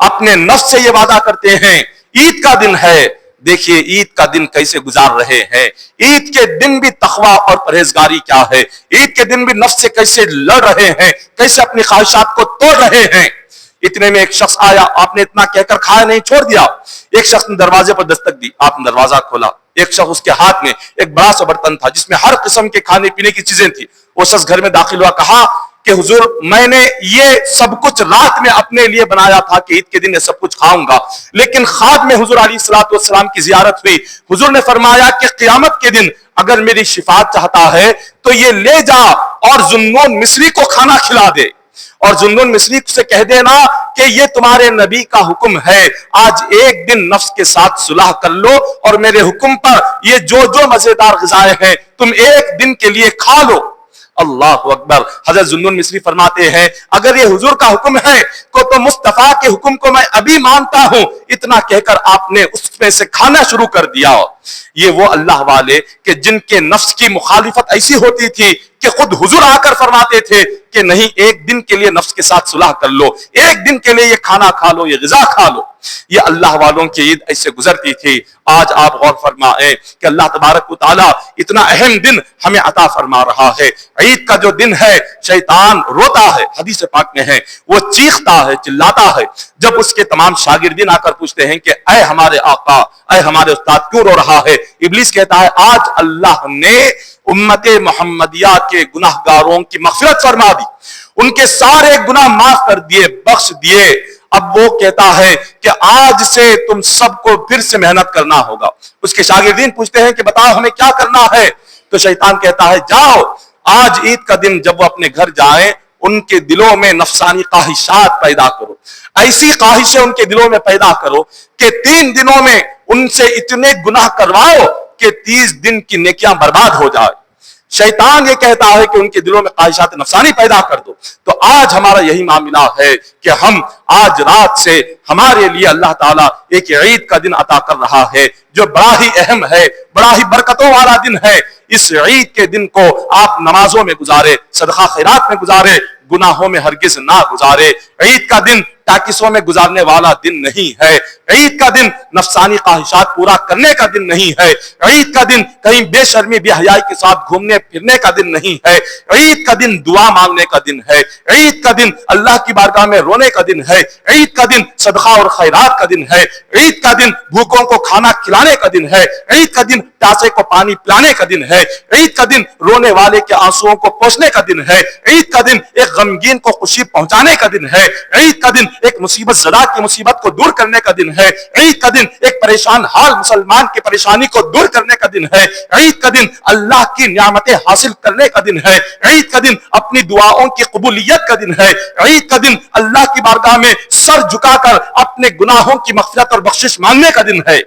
Speaker 1: اپنے نفس سے یہ وعدہ کرتے ہیں۔ عید کا دن ہے، دیکھیے عید کا دن کیسے گزار رہے ہیں، عید کے دن بھی تقوی اور پرہیزگاری کیا ہے، عید کے دن بھی نفس سے کیسے لڑ رہے ہیں، کیسے اپنی خواہشات کو توڑ رہے ہیں۔ اتنے میں ایک شخص آیا، آپ نے اتنا کہہ کر کھایا نہیں، چھوڑ دیا۔ ایک شخص نے دروازے پر دستک دی، آپ نے دروازہ کھولا، ایک شخص اس کے ہاتھ میں ایک بڑا سا برتن تھا جس میں ہر قسم کے کھانے پینے کی چیزیں تھی۔ وہ شخص گھر میں داخل ہوا، کہا کہ حضور میں نے یہ سب کچھ رات میں اپنے لیے بنایا تھا کہ عید کے دن یہ سب کچھ کھاؤں گا، لیکن خواب میں حضور علیہ الصلوۃ والسلام کی زیارت ہوئی، حضور نے فرمایا کہ قیامت کے دن اگر میری شفاعت چاہتا ہے تو یہ لے جا اور ذوالنون مصری کو کھانا کھلا دے، اور ذوالنون مصری سے کہہ دینا کہ یہ تمہارے نبی کا حکم ہے، آج ایک دن نفس کے ساتھ صلح کر لو اور میرے حکم پر یہ جو مزیدار غذائیں ہیں تم ایک دن کے لیے کھا لو۔ اللہ اکبر۔ حضرت ذوالنون مصری فرماتے ہیں اگر یہ حضور کا حکم ہے تو مصطفیٰ کے حکم کو میں ابھی مانتا ہوں، اتنا کہہ کر آپ نے اس میں سے کھانا شروع کر دیا۔ یہ وہ اللہ والے کہ جن کے نفس کی مخالفت ایسی ہوتی تھی کہ خود حضور آ کر فرماتے تھے کہ نہیں ایک دن کے لیے نفس کے ساتھ صلح کر لو، ایک دن کے لیے یہ کھانا کھا لو، یہ غذا کھا لو۔ یہ اللہ والوں کی عید ایسے گزرتی تھی۔ آج آپ غور فرمائیں کہ اللہ تبارک و تعالیٰ اتنا اہم دن ہمیں عطا فرما رہا ہے۔ عید کا جو دن ہے شیطان روتا ہے، حدیث پاک میں ہے، وہ چیختا ہے، چلاتا ہے، جب اس کے تمام شاگردین آ کر پوچھتے ہیں کہ اے ہمارے آقا، اے ہمارے استاد کیوں رو رہا ہے؟ ابلیس کہتا ہے آج اللہ نے امت محمدیہ کے گناہگاروں کی مغفرت فرما دی، ان کے سارے گناہ معاف کر دیے، بخش دیے۔ اب وہ کہتا ہے کہ آج سے تم سب کو پھر سے محنت کرنا ہوگا۔ اس کے شاگردین پوچھتے ہیں کہ بتاؤ ہمیں کیا کرنا ہے؟ تو شیطان کہتا ہے جاؤ آج عید کا دن جب وہ اپنے گھر جائیں ان کے دلوں میں نفسانی خواہشات پیدا کرو، ایسی خواہشیں ان کے دلوں میں پیدا کرو کہ 3 دنوں میں ان سے اتنے گناہ کرواؤ کہ 30 دن کی نیکیاں برباد ہو جائے۔ شیطان یہ کہتا ہے کہ ان کے دلوں میں خواہشات نفسانی پیدا کر دو۔ تو آج ہمارا یہی معاملہ ہے کہ ہم آج رات سے ہمارے لیے اللہ تعالیٰ ایک عید کا دن عطا کر رہا ہے جو بڑا ہی اہم ہے، بڑا ہی برکتوں والا دن ہے۔ اس عید کے دن کو آپ نمازوں میں گزارے، صدقہ خیرات میں گزارے، گناہوں میں ہرگز نہ گزارے۔ عید کا دن ٹاکسوں میں گزارنے والا دن نہیں ہے، عید کا دن نفسانی خواہشات پورا کرنے کا دن نہیں ہے، عید کا دن کہیں بے شرمی بے حیائی کے ساتھ گھومنے پھرنے کا دن نہیں ہے، عید کا دن دعا مانگنے کا دن ہے، عید کا دن اللہ کی بارگاہ میں رونے کا دن ہے، عید کا دن صدقہ اور خیرات کا دن ہے، عید کا دن بھوکوں کو کھانا کھلانے کا دن ہے، عید کا دن پیاسے کو پانی پلانے کا دن ہے، عید کا دن رونے والے کے آنسوؤں کو پوچھنے کا دن ہے، عید کا دن ایک غمگین کو خوشی پہنچانے کا دن ہے، عید کا دن ایک مصیبت زدہ کی مصیبت کو دور کرنے کا دن ہے، عید کا دن ایک پریشان حال مسلمان کی پریشانی کو دور کرنے کا دن ہے، عید کا دن اللہ کی نعمتیں حاصل کرنے کا دن ہے، عید کا دن اپنی دعاؤں کی قبولیت کا دن ہے، عید کا دن اللہ کی بارگاہ میں سر جھکا کر اپنے گناہوں کی مغفرت اور بخشش مانگنے کا دن ہے۔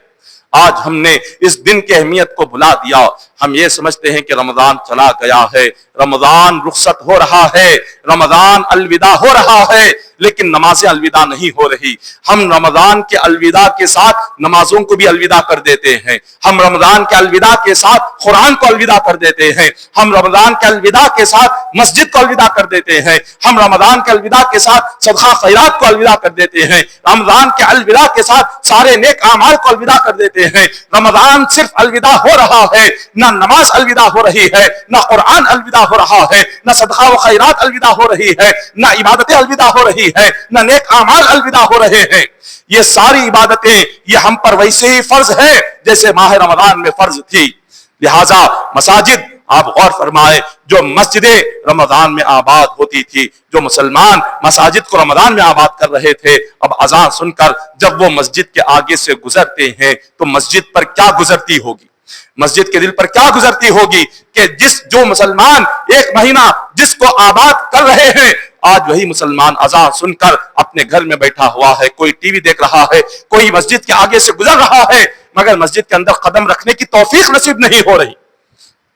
Speaker 1: آج ہم نے اس دن کی اہمیت کو بھلا دیا۔ ہم یہ سمجھتے ہیں کہ رمضان چلا گیا ہے، رمضان رخصت ہو رہا ہے، رمضان الوداع ہو رہا ہے، لیکن نمازیں الوداع نہیں ہو رہی۔ ہم رمضان کے الوداع کے ساتھ نمازوں کو بھی الوداع کر دیتے ہیں، ہم رمضان کے الوداع کے ساتھ قرآن کو الوداع کر دیتے ہیں، ہم رمضان کے الوداع کے ساتھ مسجد کو الوداع کر دیتے ہیں، ہم رمضان کے الوداع کے ساتھ صدقہ خیرات کو الوداع کر دیتے ہیں، رمضان کے الوداع کے ساتھ سارے نیک اعمال کو الوداع کر دیتے ہیں۔ رمضان صرف الوداع ہو رہا ہے، نہ نماز الوداع ہو رہی ہے، نہ قرآن الوداع ہو رہا ہے، نہ صدقہ و خیرات الوداع ہو رہی ہے، نہ عبادتیں الوداع ہو رہی ہے، نہ نیک اعمال الوداع ہو رہے ہیں۔ یہ ساری عبادتیں یہ ہم پر ویسے ہی فرض ہے جیسے ماہ رمضان میں فرض تھی۔ لہذا مساجد آپ غور فرمائے، جو مسجدیں رمضان میں آباد ہوتی تھی، جو مسلمان مساجد کو رمضان میں آباد کر رہے تھے، اب اذان سن کر جب وہ مسجد کے آگے سے گزرتے ہیں تو مسجد پر کیا گزرتی ہوگی، مسجد کے دل پر کیا گزرتی ہوگی کہ جو مسلمان ایک مہینہ جس کو آباد کر رہے ہیں، آج وہی مسلمان اذان سن کر اپنے گھر میں بیٹھا ہوا ہے، کوئی ٹی وی دیکھ رہا ہے، کوئی مسجد کے آگے سے گزر رہا ہے، مگر مسجد کے اندر قدم رکھنے کی توفیق نصیب نہیں ہو رہی۔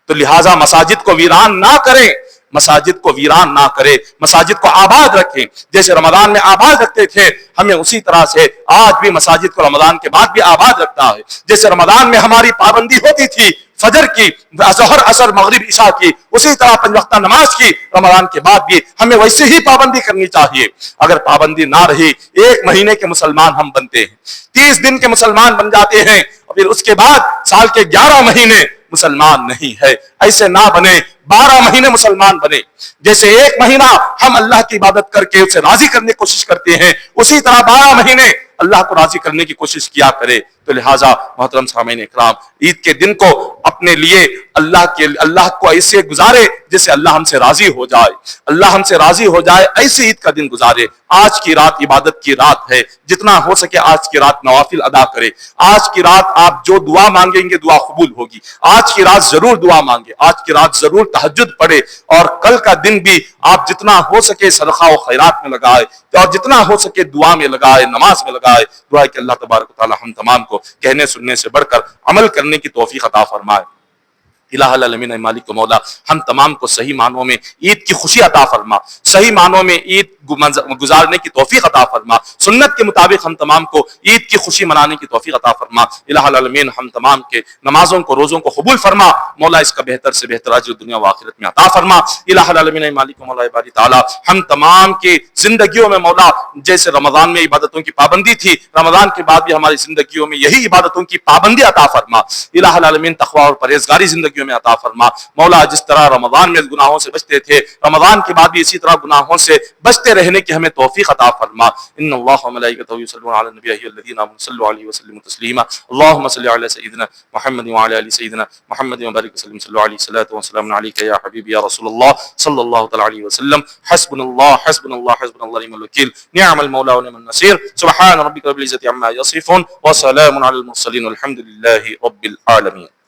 Speaker 1: تو لہٰذا مساجد کو ویران نہ کریں، مساجد کو ویران نہ کرے، مساجد کو آباد رکھیں۔ جیسے رمضان میں آباد رکھتے تھے، ہمیں اسی طرح سے آج بھی مساجد کو رمضان کے بعد بھی آباد رکھتا ہے۔ جیسے رمضان میں ہماری پابندی ہوتی تھی فجر کی، ظہر عصر مغرب عشاء کی، اسی طرح 5 وقتہ نماز کی رمضان کے بعد بھی ہمیں ویسے ہی پابندی کرنی چاہیے۔ اگر پابندی نہ رہی، 1 مہینے کے مسلمان ہم بنتے ہیں، 30 دن کے مسلمان بن جاتے ہیں، اور پھر اس کے بعد سال کے 11 مہینے مسلمان نہیں ہے۔ ایسے نہ بنے، 12 مہینے مسلمان بنے۔ جیسے 1 مہینہ ہم اللہ کی عبادت کر کے اسے راضی کرنے کی کوشش کرتے ہیں، اسی طرح 12 مہینے اللہ کو راضی کرنے کی کوشش کیا کرے۔ تو لہٰذا محترم سامعین اکرام، عید کے دن کو اپنے لیے اللہ کو ایسے گزارے جیسے اللہ ہم سے راضی ہو جائے، اللہ ہم سے راضی ہو جائے، ایسے عید کا دن گزارے۔ آج کی رات عبادت کی رات ہے، جتنا ہو سکے آج کی رات نوافل ادا کرے۔ آج کی رات آپ جو دعا مانگیں گے دعا قبول ہوگی۔ آج کی رات ضرور دعا مانگے، آج کی رات ضرور تہجد پڑھے، اور کل کا دن بھی آپ جتنا ہو سکے صدقہ و خیرات میں لگائے، اور جتنا ہو سکے دعا میں لگائے، نماز میں لگائے۔ دعا ہے کہ اللہ تبارک و تعالی ہم تمام کو کہنے سننے سے بڑھ کر عمل کرنے کی توفیق عطا فرمائے۔ الہ العالمین مالک و مولا، ہم تمام کو صحیح معنوں میں عید کی خوشی عطا فرما، صحیح معنوں میں عید گزارنے کی توفیق عطا فرما، سنت کے مطابق ہم تمام کو عید کی خوشی منانے کی توفیق عطا فرما۔ الہ العالمین ہم تمام کے نمازوں کو، روزوں کو قبول فرما، مولا اس کا بہتر سے بہتر اجر دنیا و آخرت میں عطا فرما۔ الہ العالمین مالک و مولا باری تعالی، ہم تمام کی زندگیوں میں مولا جیسے رمضان میں عبادتوں کی پابندی تھی، رمضان کے بعد بھی ہماری زندگیوں میں یہی عبادتوں کی پابندی عطا فرما۔ الہ العالمین تقوی اور پرہیزگاری زندگیوں زندگیوں میں عطا فرما۔ مولا جس طرح رمضان میں گناہوں سے بچتے تھے، رمضان کے بعد بھی اسی طرح گناہوں سے بچتے رہنے کی ہمیں توفیق عطا فرما۔ ان اللہ و ملائکتہ یصلون علی النبی ایھا الذین آمنوا صلوا علیہ وسلموا تسلیما۔ اللهم صل علی سیدنا محمد وعلى ال سیدنا محمد وبارک وسلم صلوا علیہ الصلاۃ والسلام علیک یا حبیبی یا رسول اللہ صلی اللہ تعالی علیہ وسلم۔ حسبنا اللہ حسبنا اللہ حسبنا اللہ نعم الوکیل، نعم المولا ونعم النصیر۔ سبحان ربک رب العزة عما یصفون وسلام علی المرسلین والحمد للہ رب العالمین۔